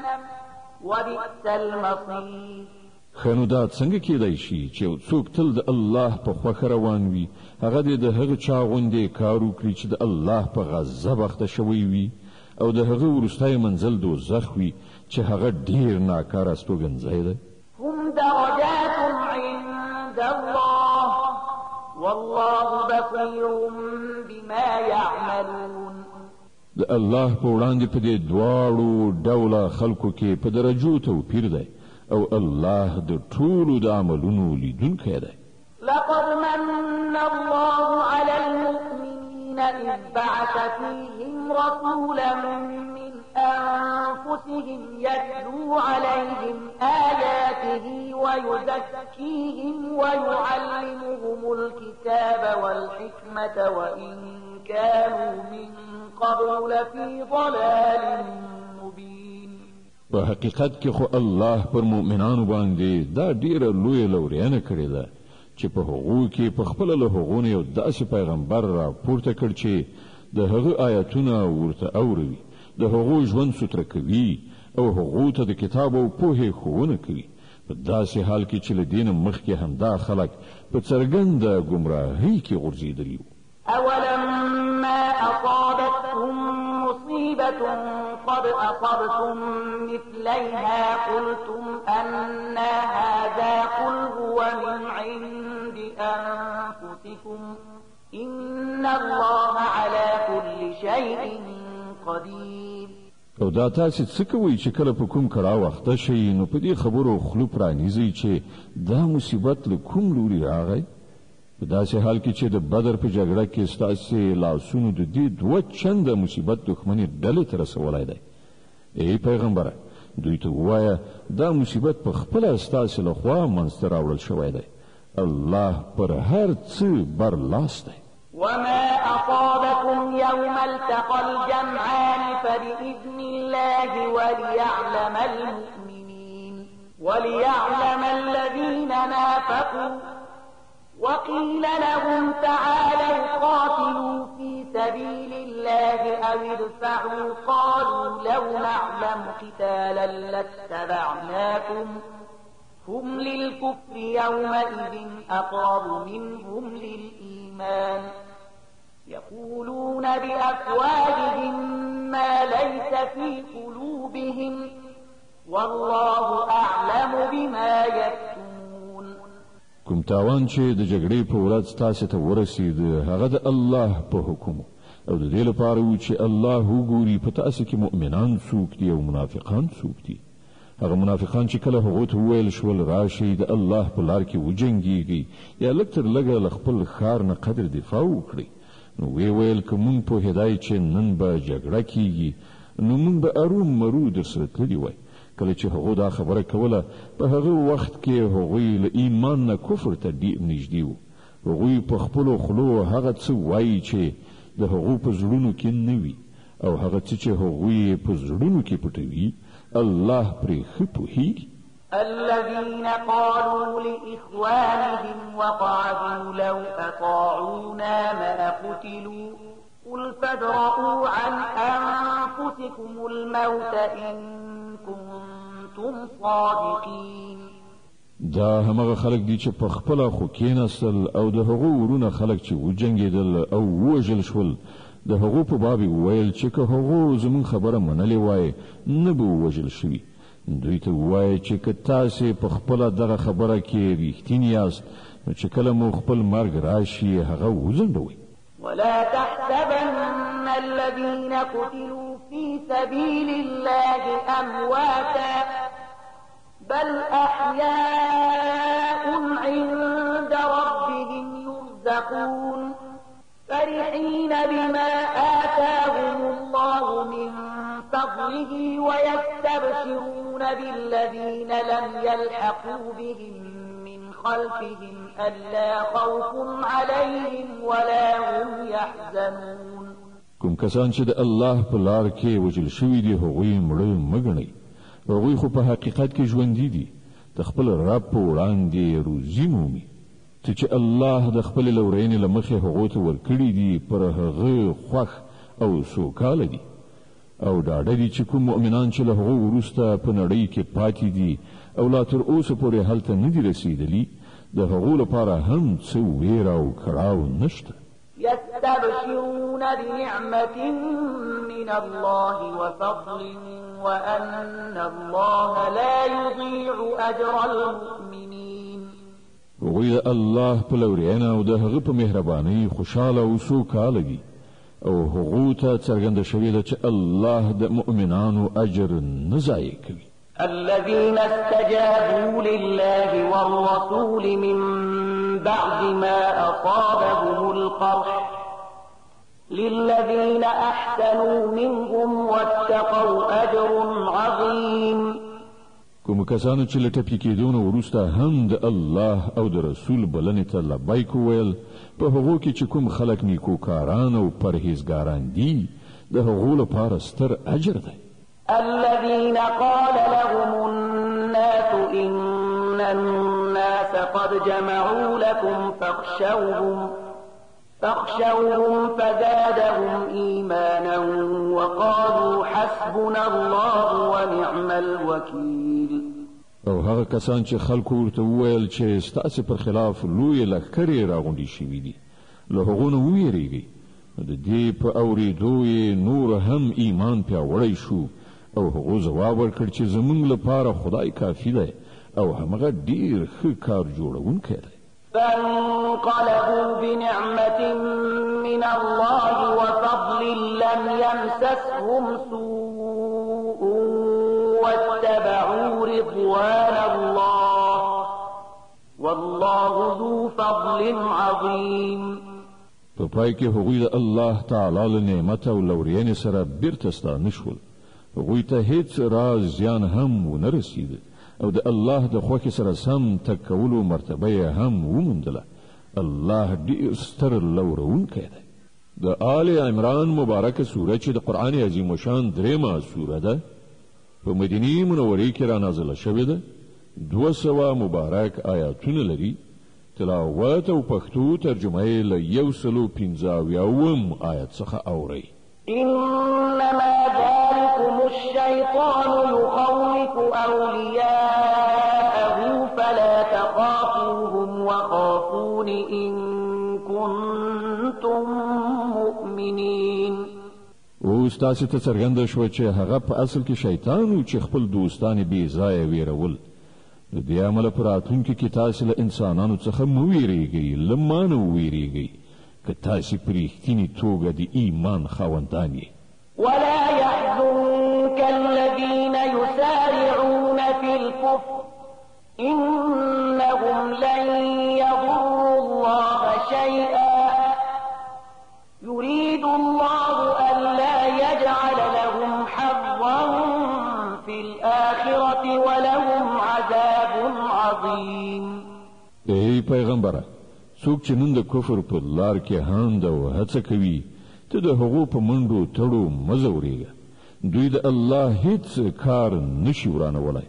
وبئس المصير. خنو دا څنګه کېدای شي چې یو څوک تل د الله په خوښه روان وي، هغه د هغه چا غوندې کار وکړي چې د الله په غضب اخته شوی وي، او د هغه وروستی منزل دوزخ وي چې هغه ډیر ناکاره استوګنځی دی. هم درجات عند الله والله بصير بما يعملون. د الله په وړاندې په دې دواړو ډوله خلکو کې په درجو توپیر دی، او الله د ټولو د عملونو لیدونکی دی. لقد من الله على المؤمنين إذ بعث فيهم رسولا من أنفسهم يتلو عليهم آياته ويزكيهم ويعلمهم الكتاب والحكمة وإن كانوا من قبل لفي ضلال مبين. په حقیقت کې خو الله پر مؤمنانو باندې دا ډیره لویه لورینه کړې ده چې په هغو کې په خپل له هغونه یو داسې پیغمبر را پورته کړ چې د هغه آیاتونه ورته اوري، د هغو ژوند ستر کوي او هغو ته د کتاب او پوهې ښوونه کوي، په داسې حال کې چې له دین مخکې همدا خلک په څرګنده ګمراهۍ کې غورځېدلي وو. أولما أصابتهم مصيبة قد أصبتم مثليها قلتم أن هذا قل هو من عند أنفسكم إن الله على كل شيء قدير. او دا تاسو څه کوئ چې کله په کوم کړه وخت شي نو په دې خبرو خلو پرانیزي چې دا مصیبت له کوم لوري راغی؟ په داسې حال کې چې د بدر په جګړه کې ستاسو لاسونو د دې دوه چنده مصیبت دښمنۍ ډلې ته رسولی دی. ای پیغمبره دوی ته ووایه دا مصیبت په خپله ستاسو لخوا منځته راوړل شوی دی. الله پر هر څه برلاس دی. وما أصابكم يوم التقى الجمعان فبإذن الله وليعلم الذين نافقوا وقيل لهم تعالوا قاتلوا في سبيل الله أو ادفعوا قالوا لو نعلم قتالا لاتبعناكم هم للكفر يومئذ أقرب منهم للإيمان يقولون بأفواههم ما ليس في قلوبهم والله أعلم بما يكتمون. کوم تاوان چې د جګړې په ورځ تاسو ته ورسید هغه د الله په حکم او د دې لپاره و چې الله وګوري په تاسو کې مؤمنان څوک دي او منافقان څوک دي. هغه منافقان چې کله هغه ته ویل شول راشي د الله په لار کې وجنګيږي یا لکتر لګه خپل خار نه قدر دفاع وکړي نو ویل کوم په هدايه چې نن به جګړه کیږي نو موږ به اروم مرو در سره تللی وای. کله چې هغه دا خبره کوله په هغه وخت کې هغه له ایمان نه کفر ته ډیر نږدې وو. هغه په خپل خلو هغه څه وایي چې د هغه په زړونو کې نه وي او هغه چې هغه په زړونو کې پټوي الله پرې خپوهي. الذين قالوا لإخوانهم وقعدوا لو أطاعونا ما قتلوا قل فادرءوا عن أنفسكم الموت إن كنتم صادقين. دا همغه خلق دي چې په خپل خو کېناستل او د هغو ورونه خلق چې وجنګېدل او وژل شول د هغو په باب ویل چې که هغو زمون خبره منلې وای نه به وژل شوي. دوی ته وایي چې که تاسو په خپل دغه خبره کې ریښتینی یاست نو چې کله مو خپل مرګ راشي هغه وځنډوئ. ولا تحسبن الذين قتلوا في سبيل الله أمواتا بل أحياء عند ربهم يرزقون فرحين بما آتاهم الله من فضله ويستبشرون بالذين لم يلحقوا بهم من خلفهم ألا خوف عليهم ولا هم يحزنون. کوم کسان چې د الله په لار کې وجل شوي دي هغوی مړه مګنئ. هغوی خو په حقیقت کې ژوندي دي د خپل رب په وړاندې روزي مومي. ته چې الله د خپل لورینې له مخې هغو ته ورکړي دي پر هغه خوښ او سوکاله دي او ډاډه دي چې کوم مؤمنان چې له هغو وروسته په نړۍ کې پاتې دي او لا تر اوسه پورې هلته نه دي رسېدلي د هغو لپاره هم څه ویره او کړاو نشته. يستبشرون بنعمة من الله وفضل وأن الله لا يضيع أجر المؤمنين. هغوی د الله په لورینه او د هغه په مهربانۍ خوشاله او سوکاله دي او هغو ته څرګنده شوې ده چې الله د مؤمنانو اجر نه ضایع کوي. الذين استجابوا لله والرسول من بعد ما أصابهم القرح للذين أحسنوا منهم واتقوا أجر عظيم کوم کسانو چې له ټپي کېدو نه وروسته هم د الله او د رسول بلنې ته لبیک وویل په هغو کې چې کوم خلک نیکوکاران او پرهیزګاران دي د هغو لپاره ستر اجر دی. الذين قال لهم الناس إن الناس قد جمعوا لكم فاخشوهم فزادهم إيمانا وقالوا حسبنا الله ونعم الوكيل. او هغه کسان چې خلکو ورته وویل چې ستاسو پر خلاف لوی لښکرې راغونډې شوي دي له هغو نه وویریږئ. د دې په اورېدو یې نور هم ایمان پیاوړی شو او هغو ځواب ورکړ چې زمونږ لپاره خدای کافي دی او همغه ډیر ښه کار جوړونکی دی. فانقلبوا بنعمة من الله وفضل لم يمسسهم سوء واتبعوا رضوان الله والله ذو فضل عظيم. په پای کې هغوی د الله تعالی له نعمت او لورینې سره بیرته ستانه شول. هغوی ته هیڅ راز زیان هم ونه رسید او د الله د خوښې سره سم تګ کولو مرتبه یې هم وموندله. الله ډیر ستر لورونکی دی. د آل عمران مبارکه سوره چې د قرآن عظیم شان درېمه سوره ده په مدینې منورې کې را نازله شوې ده. 200 مبارک آیاتونه لري. تلاوت او پښتو ترجمه یې له 155 آیت څخه اورئ. إنما ذلكم الشيطان يخوف أولياءه فلا تخافوهم وخافون إن كنتم مؤمنين. اوس تاسو ته څرګنده شوه چې هغه په اصل کې شیطان و چې خپل دوستان بې ځایه ویرول. د دې عمله په راتلونکي کې تاسو له انسانانو څخه مه ویریږئ، له ما نه وویریږئ که تاسو په رښتینې توګه د ایمان خاوندان یې. ولا يحزنك الذين يسارعون في الكفر إنهم لن يضروا الله شيئا يريد الله ألا يجعل لهم حظا في الآخرة ولهم عذاب عظيم. ای پیغمبره، څوک چې نن د کفر په لار کې هاند او هڅه کوي ته د هغو په منډو تړو مه ځورېږه. دوی د الله هیڅ کار نشي ورانولی.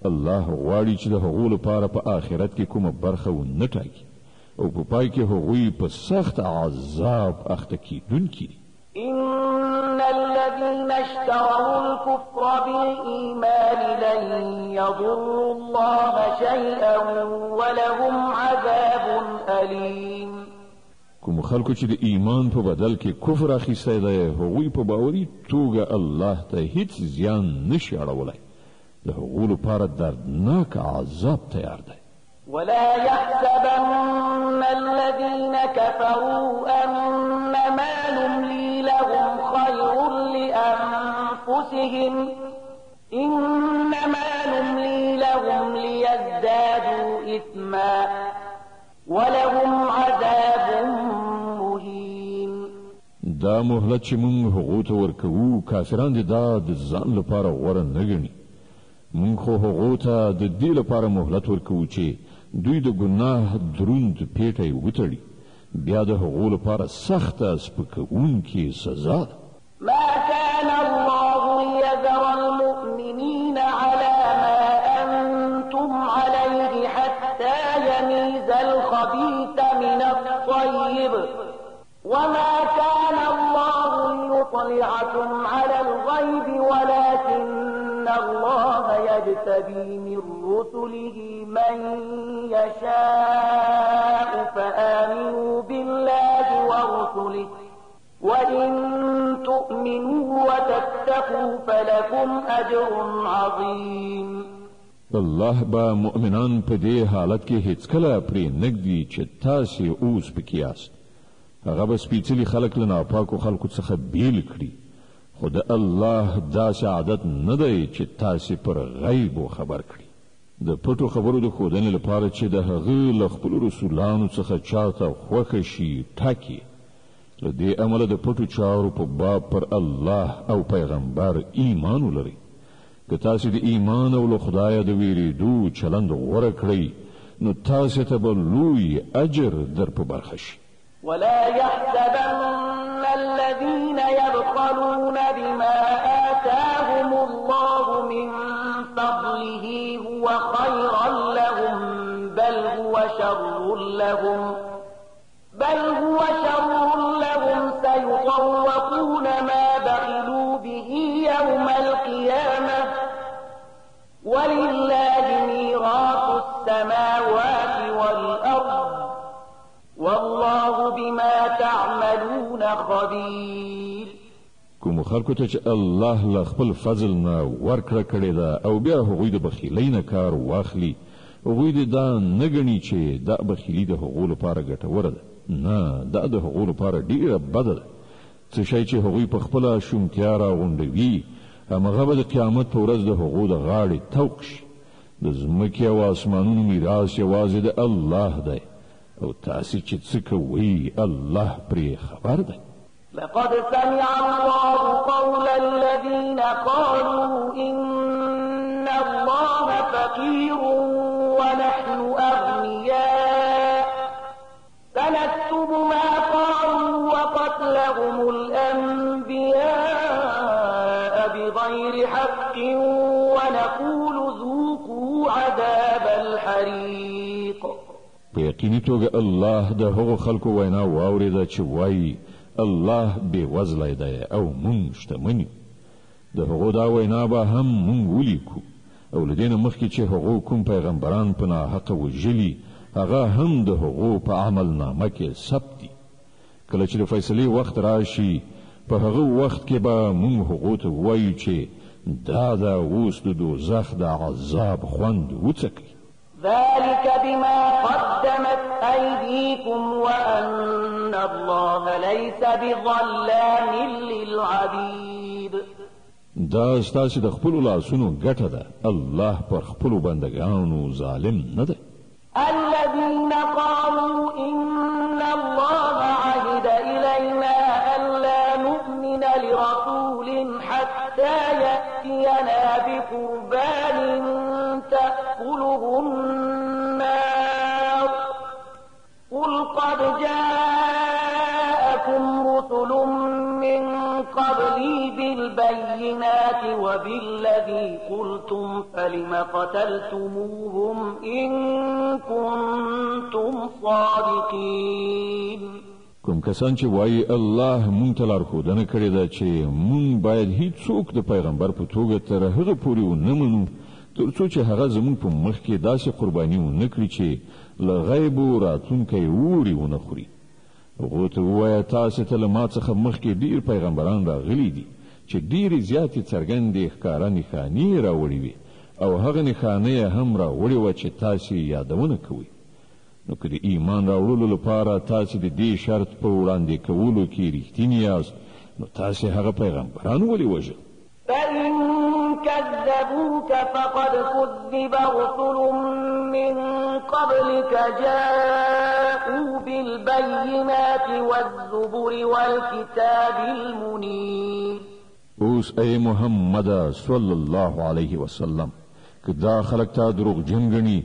الله غواړي چې د هغو لپاره په آخرت کې کومه برخه ونه ټاکي او په پای کې هغوی په سخت عذاب اخته کیدونکي دي. إن الذين اشتروا الكفر بالإيمان لن يضروا الله شيئا ولهم عذاب أليم. کوم خلکو چې د ایمان په بدل کې کفر اخیستی دی هغوی په باوري توګه الله ته هیڅ زیان نشي اړولی. د هغو لپاره دردناک عذاب تیار دی. ولا يحسبن الذين كفروا أنما نملي لهم خير لأنفسهم إنما نملي لهم ليزدادوا إثما ولهم عذاب مهين. دا مهلت چې موږ هغو ته ورکوو کافران دي دا د ځان لپاره غوره نه ګڼي. موږ خو هغو ته د دې لپاره مهلت ورکوو چې دوی د ګناه دروند پیټی وتړي. بیا د هغو لپاره سخته سپکوونکې سزا ده. ما كان الله ليذر المؤمنين على ما أنتم عليه حتى يميز الخبيث من الطيب وما كان الله ليطلعكم على الغيب ولكن الله يجتبي من رسله من يشاء فآمنوا بالله ورسله وإن تؤمنوا وتتقوا فلكم أجر عظيم. الله با مؤمنان په دې حالت کې هیڅ کله پرې نږدي چې تاسو اوس پکې یاست. هغه به سپېڅلي خلک له ناپاکو خلکو څخه بیل کړي. خو د الله داسې عادت نه دی چې تاسو پر غیب خبر کړي. د پټو خبرو د ښودنې لپاره چې د هغه له خپلو رسولانو څخه چاته خوښه شي ټاکي. له دې امله د پټو چارو په باب پر الله او پیغمبر ایمان ولرئ. که تاسو د ایمان او له خدایه د ویریدو چلند غوره کړئ نو تاسو ته به لوی اجر در په برخه شي. ولا يحسبن الذين يبخلون بما آتاهم الله من فضله هو خيرا لهم بل هو شر لهم سيطوقون ما بخلوا به يوم القيامة ولله ميراث السماوات والأرض والله بما تعملون خبير. کوم خلکو ته چې الله له خپل فضل نه ورکړه کړې ده او بیا هغوی د بخیلۍ نه کار واخلي، هغوی دې دا نه ګڼي چې دا بخیلي د هغو لپاره ګټوره ده. نه، دا د هغو لپاره ډیره بده ده. څه شی چې هغوی په خپله شومتیا راغونډوي همغه به د قیامت په ورځ د هغو د غاړې طوق شي. د ځمکې او آسمانونو میراث یوازې د الله دی او تاسې چې څه کوئ الله پرې خبر دی. لقد سمع الله قول الذين قالوا إن الله فقير ونحن أغنياء سنكتب ما قالوا وقتلهم الأنبياء بغير حق ونقول ذوقوا عذاب الحريق. په یقیني توګه الله د هغو خلکو وینا واورېده چې وایي الله بې وزلی دی او مونږ شتمن یو. د هغو دا وینا به هم مونږ ولیکو او له دې نه مخکې چې هغو کوم پیغمبران په ناحقه وژلي هغه هم د هغو په عملنامه کې ثبت دي. کله چې د فیصلې وخت راشي په هغه وخت کې به مونږ هغو ته ووایو چې دا اوس د دوزخ د عذاب خوند وڅکئ. ذلك بما قدمت أيديكم وأن الله ليس بظلام للعبيد. دا ستاسو د خپل لاسونو ګټه ده، الله پر خپل بندگانو ظالم نه ده. الذين قالوا إن الله عهد إلينا ألا نؤمن لرسول حتى يأتينا بقربان تأكله النار قل قد جاءكم رسل من قبلي بالبينات وبالذي قلتم فلم قتلتموهم إن كنتم صادقين. کوم کسان چې وایي الله مونږ ته لارښودنه کړې ده چې مونږ باید هیڅوک د پیغمبر په توګه تر هغه پورې ونه منو تر څو چې هغه زموږ په مخ کې داسې قرباني ونه کړي چې له غیبو راتلونکی اوري ونه خوري. هغو ته ووایه تاسې ته له ما څخه مخکې ډېر پیغمبران راغلي دي چې ډېرې زیاتې څرګندې ښکاره نښانې یې راوړې وې او هغه نښانه یې هم راوړې وه چې تاسې یادونه کوئ. نو که د ایمان راوړلو لپاره تاسې د دې شرط په وړاندې کولو کې رښتیني یاست نو تاسې هغه پیغمبران ولې وژل؟ فإن كذبوك فقد كذب رسل من قبلك جاءوا بالبينات والزبر والكتاب المنير. اوس ای محمد صلی الله علیه وسلم که دا خلک تا دروغجن ګڼي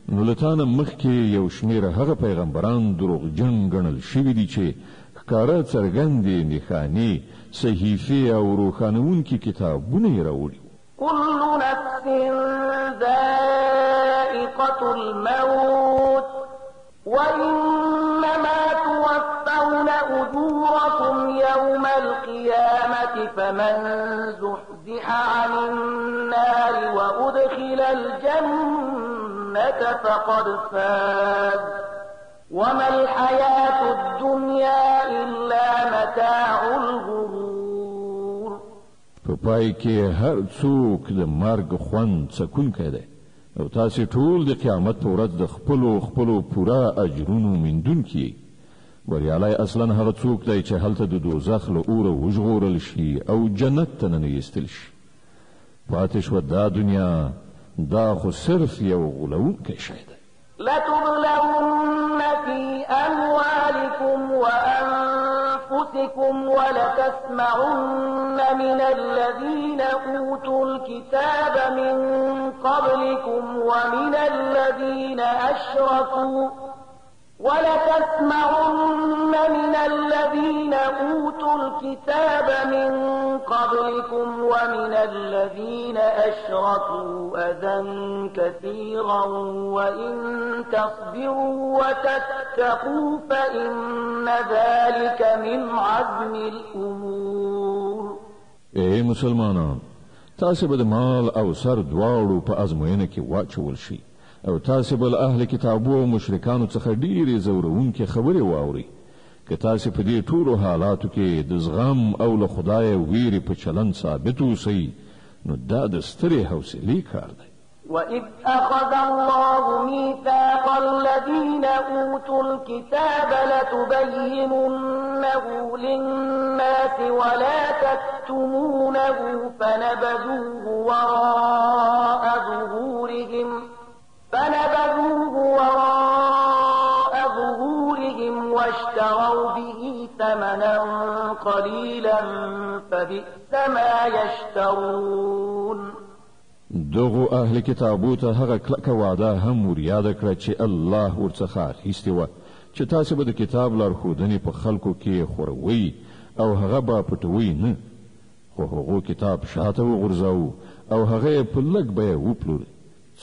نو له تا نه مخکې یو شمېر هغه پیغمبران دروغجن ګڼل شوي دي چې ښکاره څرګندې نښانې صحیفې او روښانوونکي کتابونه یې راوړي. كل نفس ذائقة الموت وإنما توفون أجوركم يوم القيامة فمن زحزح عن النار وأدخل الجنة فقد فاز وما الحياة الدنيا إلا متاع الغرور. په پای کې هر څوک د مرګ خوند څکونکی دی او تاسې ټول د قیامت په ورځ د خپلو پوره اجرونو موندونکي یئ. بریالی اصلا هغه څوک دی چې هلته د دوزخ له اوره وژغورل شي او جنت ته ننویستل شي. پاتې شوه دا دنیا دا خو صرف یو غولونکی شی دی. لتبلون في أموالكم وأنفسكم أنفسكم ولتسمعن من الذين أوتوا الكتاب من قبلكم ومن الذين أشركوا أذى كثيرا وإن تصبروا وتتقوا فإن ذلك من عزم الأمور. اے مسلمانان، تاسو به د مال او سر دواړو په ازموینه کې واچول شي او تاسو به له اهل کتابو او مشرکانو څخه ډېرې زورونکې خبرې واورئ. که تاسو په دې ټولو حالاتو کې د زغم او له خدای ویرې په چلند ثابت اوسئ، نو دا د سترې حوصلې کار دی. وَإِذْ أَخَذَ اللَّهُ مِيثَاقَ الَّذِينَ أُوتُوا الْكِتَابَ لَتُبَيِّنُنَّهُ لِلنَّاسِ وَلَا تَكْتُمُونَهُ فَنَبَذُوهُ وَرَاءَ ظُهُورِهِمْ وَاشْتَرَوْا بِهِ ثَمَنًا قَلِيلًا فَبِئْسَ مَا يَشْتَرُونَ. دغو اهل کتابو ته هغه کلکه وعده هم وریاده کړه چې الله ورڅخه اخیستې وه چې تاسو به د کتاب لارښودنې په خلکو کې خوروئ او هغه به پټوئ نه، خو هغو کتاب شاته وغورځاوه او هغه یې په لږ بیه وپلوري.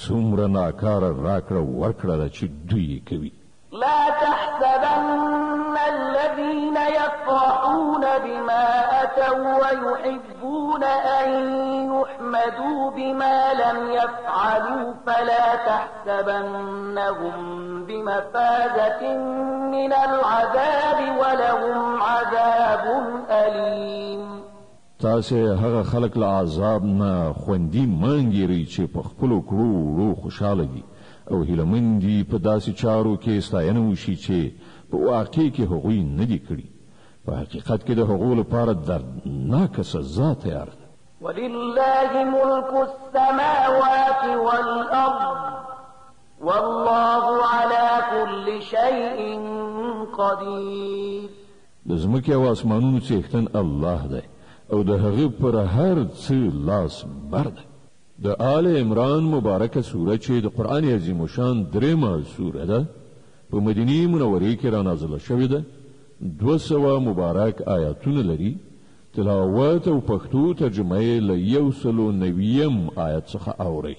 څومره ناکاره راکړه ورکړه ده چې دوی کوي. لا تحسبن الذين يفرحون بما أتوا ويحبون أن يحمدوا بما لم يفعلوا فلا تحسبنهم بمفازة من العذاب ولهم عذاب أليم. تاسې هغه خلک له عذاب نه خوندي مانګیرئ چې په خپلو کړو وړو خوشحاله دي او هیلهمن دي په داسې چارو کې ستاینه وشي چې په واقع کې هغوی نه دي کړي. په حقیقت کې د هغو لپاره دردناکه سزا تیار ده. ولله ملك السماوات والأرض والله على كل شيء قدير. د ځمکې او اسمانونو څښتن الله دی او د هغه پر هر څه لاس بر دی. د آل عمران مبارکه سوره چې د قرآن عظیم شان درېمه سوره ده په مدینه منورې کې را نازله شوې ده. 200 مبارک آیاتونه لري. تلاوت او پښتو ترجمه یې له 190 آیت څخه اوري.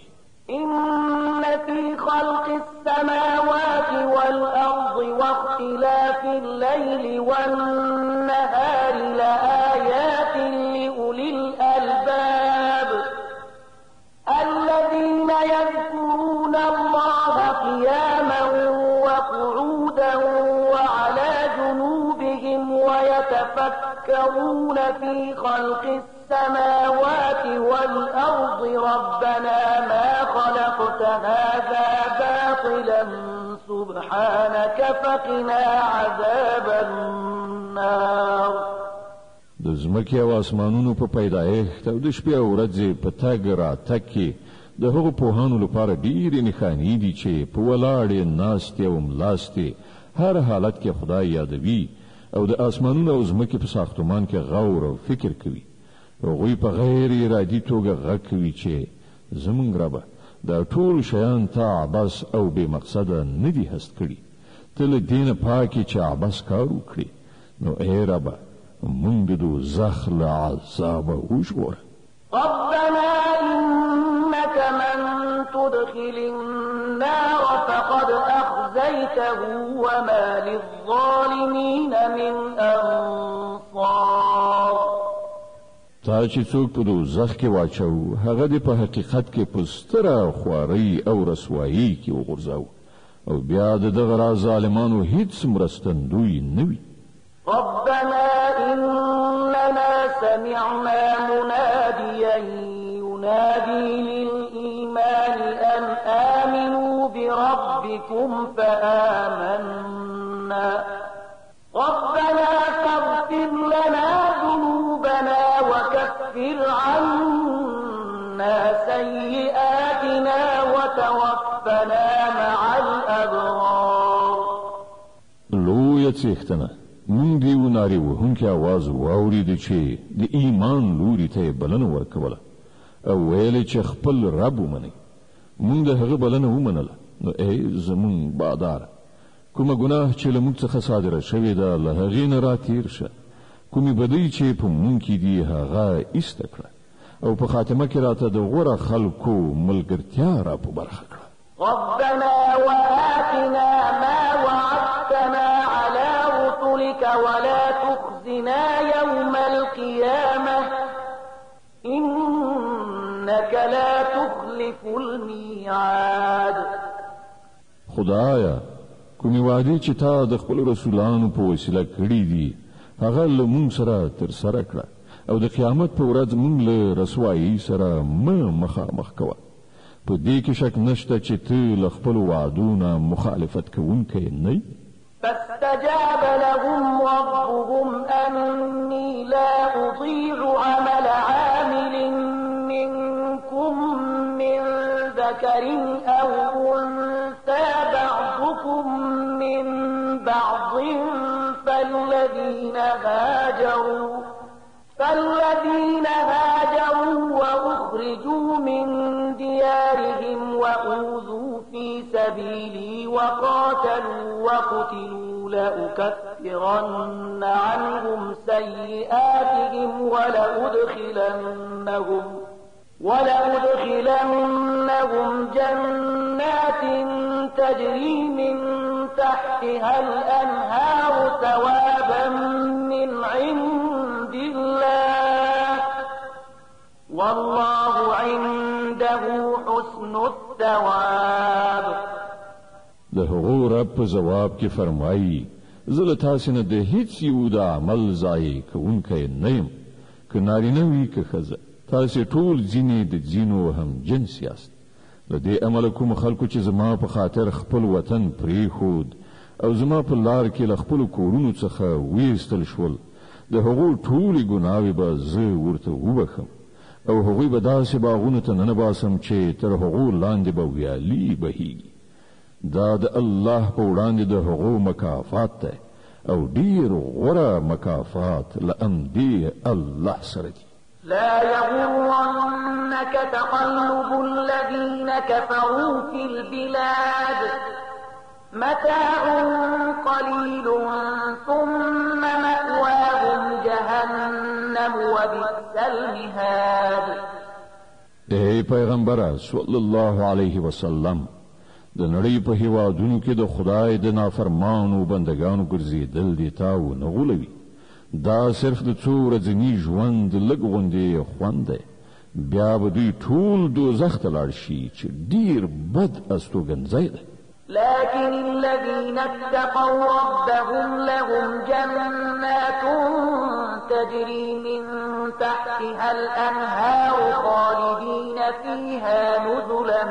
إن في خلق السماوات والأرض واختلاف الليل والنهار لآيات لأولي الألباب الذين يذكرون الله قياما وقعودا وعلى جنوبهم ويتفكرون في خلق السماوات والأرض ربنا ما خلقت هذا باطلا سبحانك فقنا عذاب النار. د ځمکې او اسمانونو په پیدایښت او د شپې او ورځې په تګ راتګ کې د هغو پوهانو لپاره ډېرې نښانې دي چې په ولاړې ناستې او ملاستې هر حالت کې خدای یادوي او د اسمانونو او ځمکې په ساختمان کې غور او فکر کوي. هغوی په غیر ارادي توګه غږ کوي چې زمونږ ربه دا ټول شیان تا عبث او بې مقصده نه دي هست کړي، ته له دې نه پاکې چې عبث کار وکړي. نو ای ربه مونږ د دوزخ له عذابه وژغوره. ربنا إنك من تدخل النار فقد أخزيته وما للظالمين من أنصار. تا چې څوک په دوزخ کې واچو هغه دې په حقیقت کې په ستره خوارۍ او رسوایي کې وغورځاو او بیا د دغه راز ظالمانو هیڅ مرستندوی نه وي. ربنا إننا سمعنا مناديا ينادي للإيمان أن آمنوا بربكم فآمنا ربنا فاغفر لنا ذنوبنا وكفر عنا سيئاتنا وتوفنا مع الأبرار. لویه څښتنه مونږ دیو ناری وهونکي आवाज واورید چې د ایمان لوري ته بلنه ورکوله او ویل چې خپل رب ومني. مونږ د هغه بلنه ومنله. نو ای زمون بادار، کومه ګناه چې له موږ څخه صادره شوې ده له هغې نه راتېر شه. کومې بدۍ چې په مونږ کې دي هغه ایسته کړه او په خاتمه کې راته د غوره خلکو ملګرتیا را په برخه کړه. ربنا وآتنا ما وعدتنا على رسلك ولا تخزنا يوم القيامة إنك لا تخلف الميعاد. خدایا کومې وعدې چې تا د خپل رسولانو په وسیله کړې دي هغه له مونږ سره ترسره کړه او د قیامت په ورځ مونږ له رسوایي سره مخامخ کوه. په دې کې شک نشته چې ته له خپل وعدونو مخالفت کوونکی نه یې. فاستجاب لهم ربهم أني لا أضيع عمل عامل منكم من ذكر أو أنثى بعضكم من بعض فالذين هاجروا وأخرجوا من ديارهم وأوذوا في سبيلي وقاتلوا وقتلوا لأكفرن عنهم سيئاتهم ولأدخلنهم جنات تجري من تحتها الأنهار ثوابا من عند الله والله عنده حسن الثواب. د هغو رب په جواب کې فرمایي زه له تاسو نه د هیڅ یو د عمل ځای کوونکی نه یم، که نارینه وي که ښځه. تاسو ټول ځینې د ځینو هم جنس یاست. له دې امله کوم خلکو چې زما په خاطر خپل وطن پرېښود او زما په لار کې له خپلو کورونو څخه ویستل شول د هغو ټولې ګناوې به زه ورته وبخم او هغوی به داسې باغونو ته ننباسم چې تر هغو لاندې به ویالې بهیږي. دا د الله په وړاندې د هغو مکافات دی او ډیر غوره مکافات له امدې الله سره دی. لا يغرنك تقلب الذين كفروا في البلاد متاع قليل ثم مأواهم جهنم وبئس المهاد. ای پیغمبر صلی الله علیه وسلم، د نړۍ په هیوادونو کې د خدای د نافرمانو بندگانو ګرځېدل دي تا ونه غولوي. دا صرف د څو ورځني ژوند لږ غوندې خوند دی، بیا به دوی ټول دوزخ ته لاړ شي چې ډیر بد استوګنځی دی. لكن الذين اتقوا ربهم لهم جنات تجري من تحتها الأنهار خالدين فيها نزلا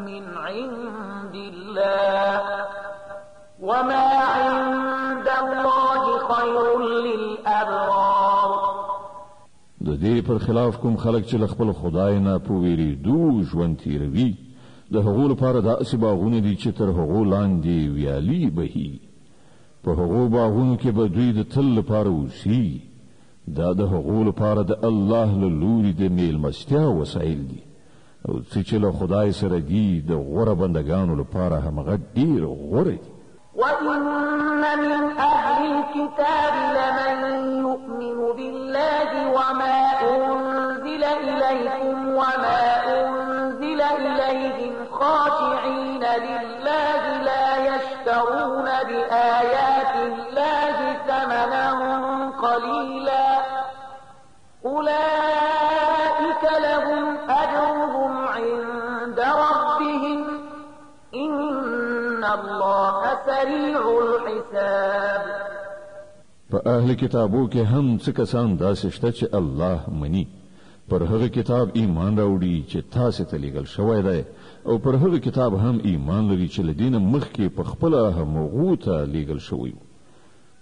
من عند الله وما عند الله خير للأبرار. د دې پر خلاف کوم خلک چې خپل خدای نه په ویریدو ژوند تیروي د هغو لپاره داسې باغونه دي چې تر هغو لاندې ویالې بهي. په هغو باغونو کې به دوی د تل لپاره اوسي. دا د هغو لپاره د الله له لوري د میلمستیا وسایل دي او چې له خدای سره دي د غوره بندگانو لپاره همغه ډیر غوره دي. وَإِنَّ مِنْ أَهْلِ الْكِتَابِ لَمَنْ يُؤْمِنُ بِاللَّهِ وَمَا أُنْزِلَ إِلَيْكُمْ وَمَا أُنْزِلَ إِلَيْهِمْ خَاشِعِينَ لِلَّهِ لَا يَشْتَرُونَ بِآيَاتِ اللَّهِ ثَمَنًا قَلِيلًا أُولَئِكَ لَهُمْ أَجْرُهُمْ عِندَ رَبِّهِمْ إِنَّ اللَّهَ سَرِيعُ الْحِسَابِ. په اهل کتابو کې هم څه کسان داسې شته چې الله مني، پر هغه کتاب ایمان راوړي چې تاسو ته لیږل شوی دی او پر هغه کتاب هم ایمان لري چې له دینه مخکې په خپله هغو ته لیږل شوی.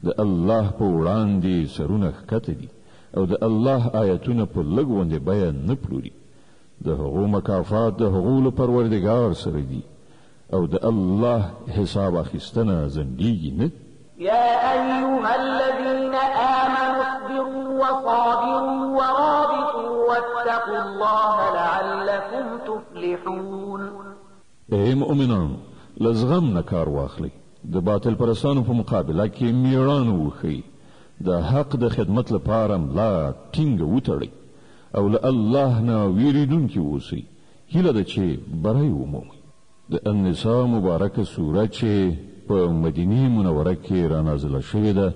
د الله په وړاندې سرونه ښکته دي او د الله آیتونه په لږ غوندې بیه نه پلوري. د هغو مکافات د هغو له پروردګار سره دي او د الله حساب اخیستنه ځنډیږي نه. يا أيها الذين آمنوا اصبروا وصابروا ورابطوا واتقوا الله لعلكم تفلحون. اے مؤمنان لزغم نه کار واخلي، د باطل پرستانو په مقابله کې میړانه وښیي، د حق د خدمت لپاره ملا ټینګه وتړئ او له الله نه ویریدونکي اوسئ، هیله ده چې بری ومومئ. د النساء مبارکه سوره چې په مدینه منوره کې را نازله شوې ده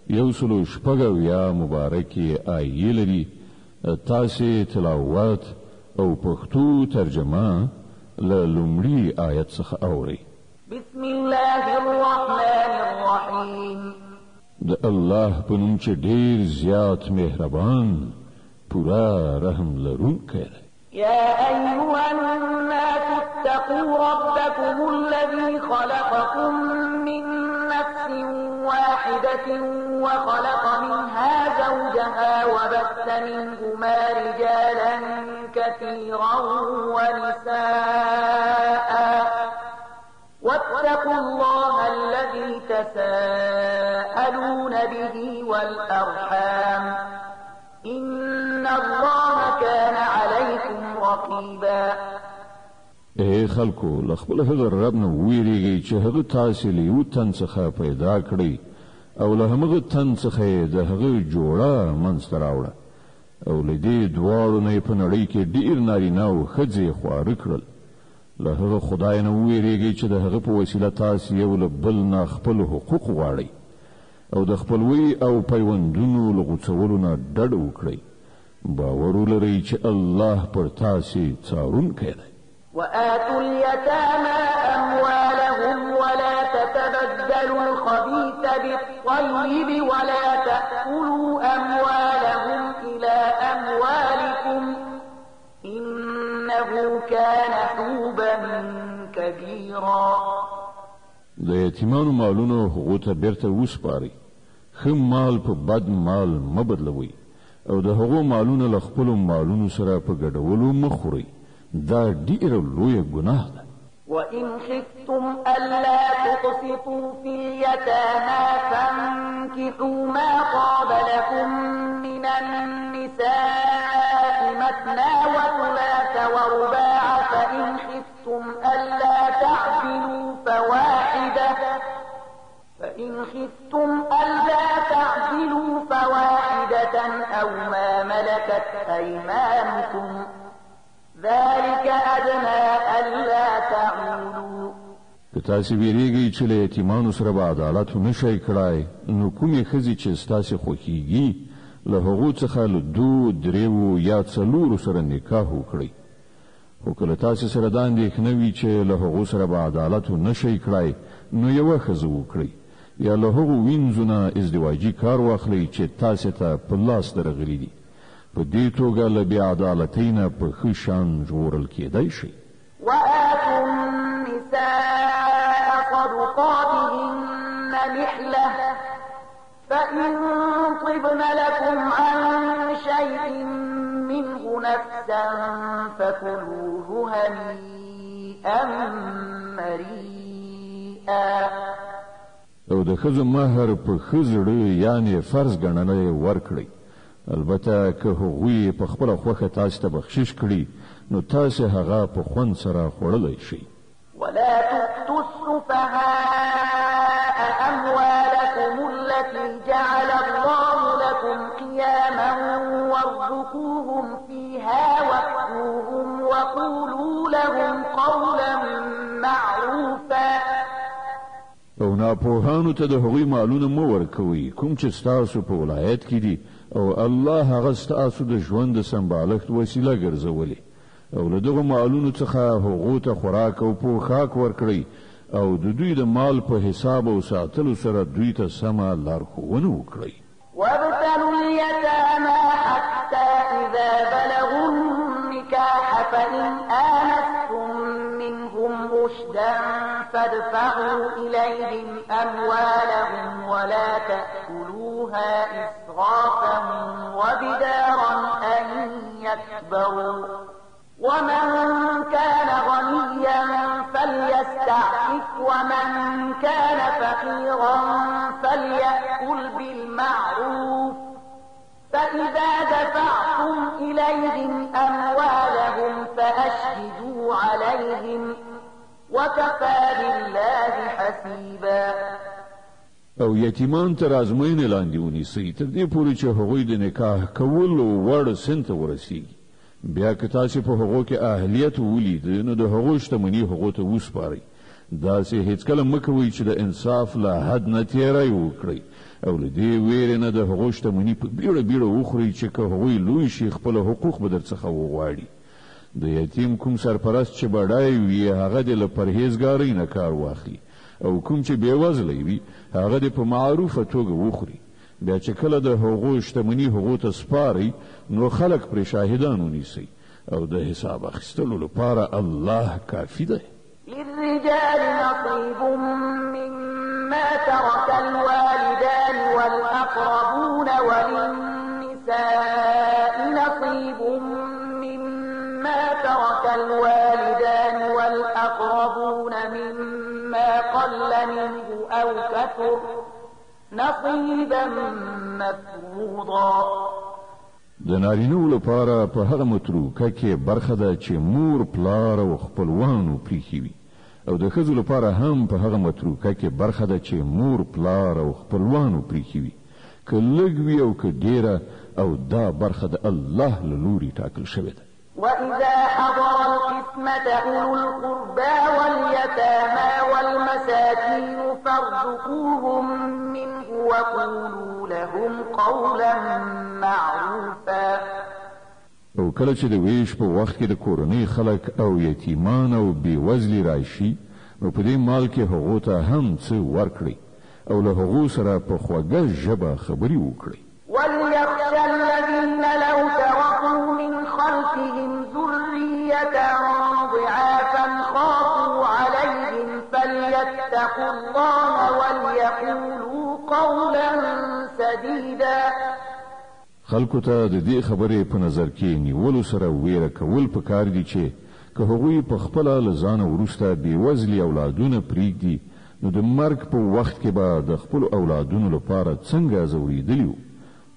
106 مبارکې آیې لري. تاسې تلاوت او پښتو ترجمه له لومړي آیت څخه اورئ. بسم الله الرحمن الرحیم. د الله په نوم چې ډېر زیات مهربان پورا رحم لرونکی دی. يا أيها الناس اتقوا ربكم الذي خلقكم من نفس واحدة وخلق منها زوجها وبث منهما رجالا كثيرا ونساء واتقوا الله الذي تساءلون به والأرحام إن الله كان عليكم رقيبا. اے خلکو لخپل هغه رب نه ویریږي چې هغه تاسو له یو تن څخه پیدا کړی او له هغه تن څخه د هغه جوړه منځ راوړه او له دې دواړو نه په نړۍ کې ډیر نارینه او ښځې خواره کړل. له هغه خدای نه ویریږي چې د هغه په وسیله تاسو یو له بل نه خپل حقوق غواړئ او د خپلوي او پیوندونو له غوڅولو نه ډډه وکړئ. باور ولرئ چې الله پر تاسو څارونکی دی. وآتوا اليتامى أموالهم ولا تتبدلوا الخبيث بالطيب ولا تأكلوا أموالهم إلى أموالكم إنه كان حوبا كبيرا. د یتیمانو مالونو هغو ته بیرته وسپارئ. ښه مال په بد مال مه بدلوئ او د هغو مالونه له خپلو مالونو سره په ګډولو مه خورئ. دا ډیره لویه ګناه ده. وإن خفتم ألا تقسطوا في اليتامى فانكحوا ما طاب لكم من النساء مثنى وثلاث ورباع فإن خفتم ألا تعدلوا فواحدة أو ما ملكت أيمانكم ذلك أدنى ألا تعولوا. که تاسو ویریږئ چې له یتیمانو سره به عدالت نشئ کړای نو کومې ښځې چې ستاسې خوښیږي له هغو څخه له 2 3 یا 4 سره نکاح وکړئ. خو کله تاسو سره دا اندېښنه وي چې له هغو سره به عدالت نشئ کړای نو یوه ښځه وکړئ یا له هغو وینځو نه ازدواجي کار واخلئ چې تاسې ته په لاس درغلي دي. په دې توګه له بې عدالتۍ نه په ښه شان ژغورل کېدی شئ. وآتوا النساء صدقاتهن نحلة فإن طبن لكم عن شيء منه نفسا فكلوه هنيئا مريئا. او د ښځو مهر په ښه زړه یعنې فرض ګڼنه ورکړئ. البته که هغوی په خپله خوښه تاسو ته بخشش کړي نو تاسو هغه په خوند سره خوړلی شئ. ولا تؤتوا السفهاء أموالكم التي جعل الله لكم قياما وارزقوهم فيها واكسوهم وقولوا لهم قولا معروفا. او ناپوهانو ته د هغوی مالونه مه ورکوئ کوم چې ستاسو په ولایت کې دي او الله هغه ستاسو د ژوند د سمبالښت وسیله ګرځولې او له دغو مالونو څخه هغو ته خوراک او پوښاک ورکړئ او د دوی د مال په حساب او ساتلو سره دوی ته سمه لارښوونه وکړئ. وابتلوا اليتامى حتى إذا بلغوا النكاح فإن آنستم منهم رشدا فادفعوا إليهم أموالهم ولا تأكلوها إسرافا وبدارا أن يكبروا ومن كان غنيا فليستعفف ومن كان فقيرا فليأكل بالمعروف فإذا دفعتم إليهم أموالهم فأشهدوا عليهم وكفى بالله حسيبا. او یتیمان تر ازموینې لاندې ونیسئ تر دې پورې چې هغوی د نکاح کولو وړ سن ته ورسیږي. بیا که تاسې په هغو کې اهلیت ولید نو د هغو شتمني هغو ته وسپارئ. داسې هیڅکله مه کوئ چې د انصاف له حد نه تېری وکړئ او له دې ویرې نه د هغو شتمني په بیړه بیړه وخورئ چې که هغوی لوی شي خپل حقوق به درڅخه وغواړي. د یتیم کوم سرپرست چې بډای وي هغه د له پرهیزګارۍ نه کار واخلي او کوم چې بېوزلی وي هغه د په معروفه توګه وخوري. بیا چې کله د هغو شتمني هغو ته سپارئ نو خلک پرې شاهدان ونیسئ او د حساب اخیستلو لپاره الله کافي دی. للرجال نصيب مما ترك الوالدان والأقربون وللنساء نصيب مما ترك الوالدان والأقربون مما قل منه أو كثر نصيبا مفروضا. د نارینه‌و لپاره په هغه متروکه کې برخه ده چې مور پلار او خپلوانو پریښي وي او د ښځو لپاره هم په هغه متروکه کې برخه ده چې مور پلار او خپلوانو پریښي وي که لږ وي او که ډیره او دا برخه د الله له لوري ټاکل شوې ده. وإذا حضر القسمة أولو القربى واليتامى والمساكين فارزقوهم منه وقولوا لهم قولا معروفا. او کله چې د ویش په وخت کې د کورنۍ خلک او یتیمان او بېوزلي راشي نو په دې مال کې هغو ته هم څه ورکړئ او له هغو سره په خوږه ژبه خبرې وکړئ. وليخشى الذين لو تركوا من خلفهم ذرية ضعافا خافوا عليهم فليتقوا الله وليقولوا قولا سديدا. خلکو ته د دې خبرې په نظر کې نیولو سره ویره کول پکار دي چې که هغوی په خپله له ځانه وروسته بېوزلي اولادونه پرېږدي نو د مرګ په وخت کې به د خپلو اولادونو لپاره څنګه ځورېدلي وو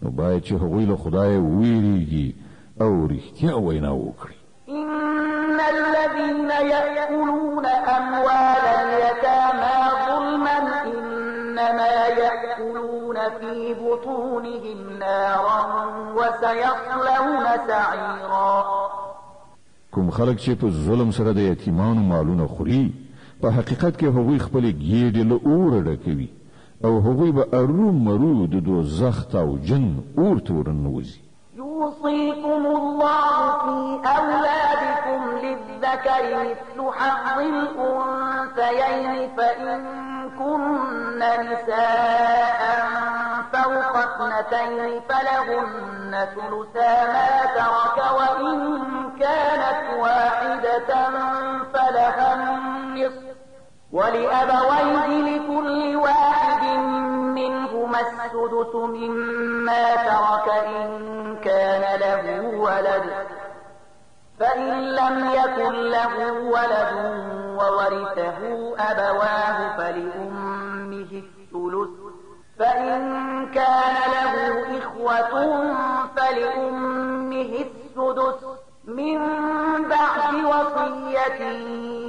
نو باید چې هغوی له خدایه وویریږي او رښتیا وینا وکړي. إن الذين يأكلون أموال اليتامى ظلما إنما يأكلون في بطونهم نارا وسيصلون سعيرا. کوم خلک چې په ظلم سره د یتیمانو مالونه خوري په حقیقت کې هغوی خپلې ګېډې له اوره ډکوي او هغوی به ارومرو د دوزخ تاوجن اور ته ورننوځي. يوصيكم الله في أولادكم للذكر مثل حظ الأنثيين فإن كن نساء فوق اثنتين فلهن ثلثا ما ترك وإن كانت واحدة فلها النصف ولأبويه لكل واحد منهما السدس مما ترك إن كان له ولد فإن لم يكن له ولد وورثه أبواه فلأمه الثلث فإن كان له إخوة فلأمه السدس من بعد وصية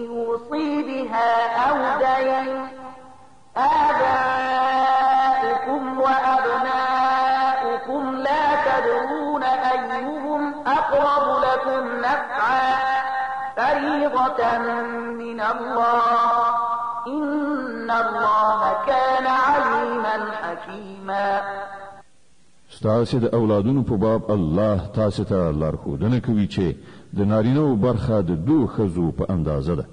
يوصي بها أو دين. آباؤكم وأبناؤكم لا تدرون أيهم أقرب لكم نفعا فريضة من الله إن الله كان عليما حكيما. ستاسو د اولادونو په باب الله تاسو ته لارښودنه کوي چې د نارینه‌و برخه د دوه ښځو په اندازه ده.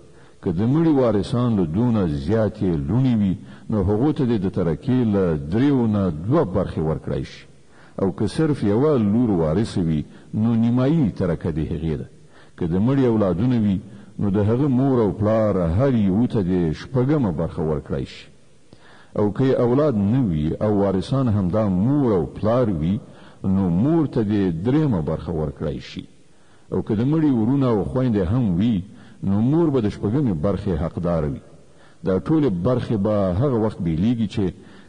که د مړي وارثان له دونه زیاتې لوڼې وي نو هغو ته د ترکې له دریو نه دوه برخې ورکړی شي او که صرف یوه لور وارثه وي نو نیمایي ترکه د هغې ده. که د مړي اولادونه وي نو د هغه مور او پلار هر یو ته د شپږمه برخه ورکړی شي او که اولاد نه وي او وارثان همدا مور او پلار وي نو مور ته د درېیمه برخه ورکړی شي او که د مړي ورونه او خويندې هم وي نو مور به د شپږمې برخې حقدار وي. دا ټول برخې به هغه وخت بیلیږي چې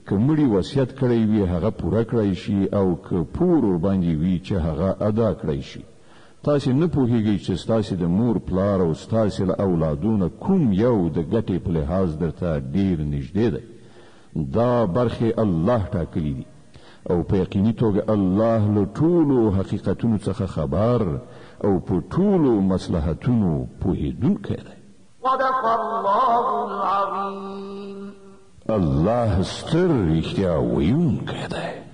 که مړي وصیت کړی وي هغه پوره کړی شي او که پور ور باندې وي چې هغه ادا کړی شي. تاسو نه پوهیږئ چې تاسو د مور پلار او تاسو له اولادونو کوم یو د ګټې په لحاظ درته ډیر نږدې دی. دا برخې الله ټاکلي دي او په یقیني توګه الله له ټولو حقیقتونو څخه خبر او په ټولو مصلحتونو پوهیدونکی دی. صدق الله العظیم. الله ستر رښتیا ویونکی دی.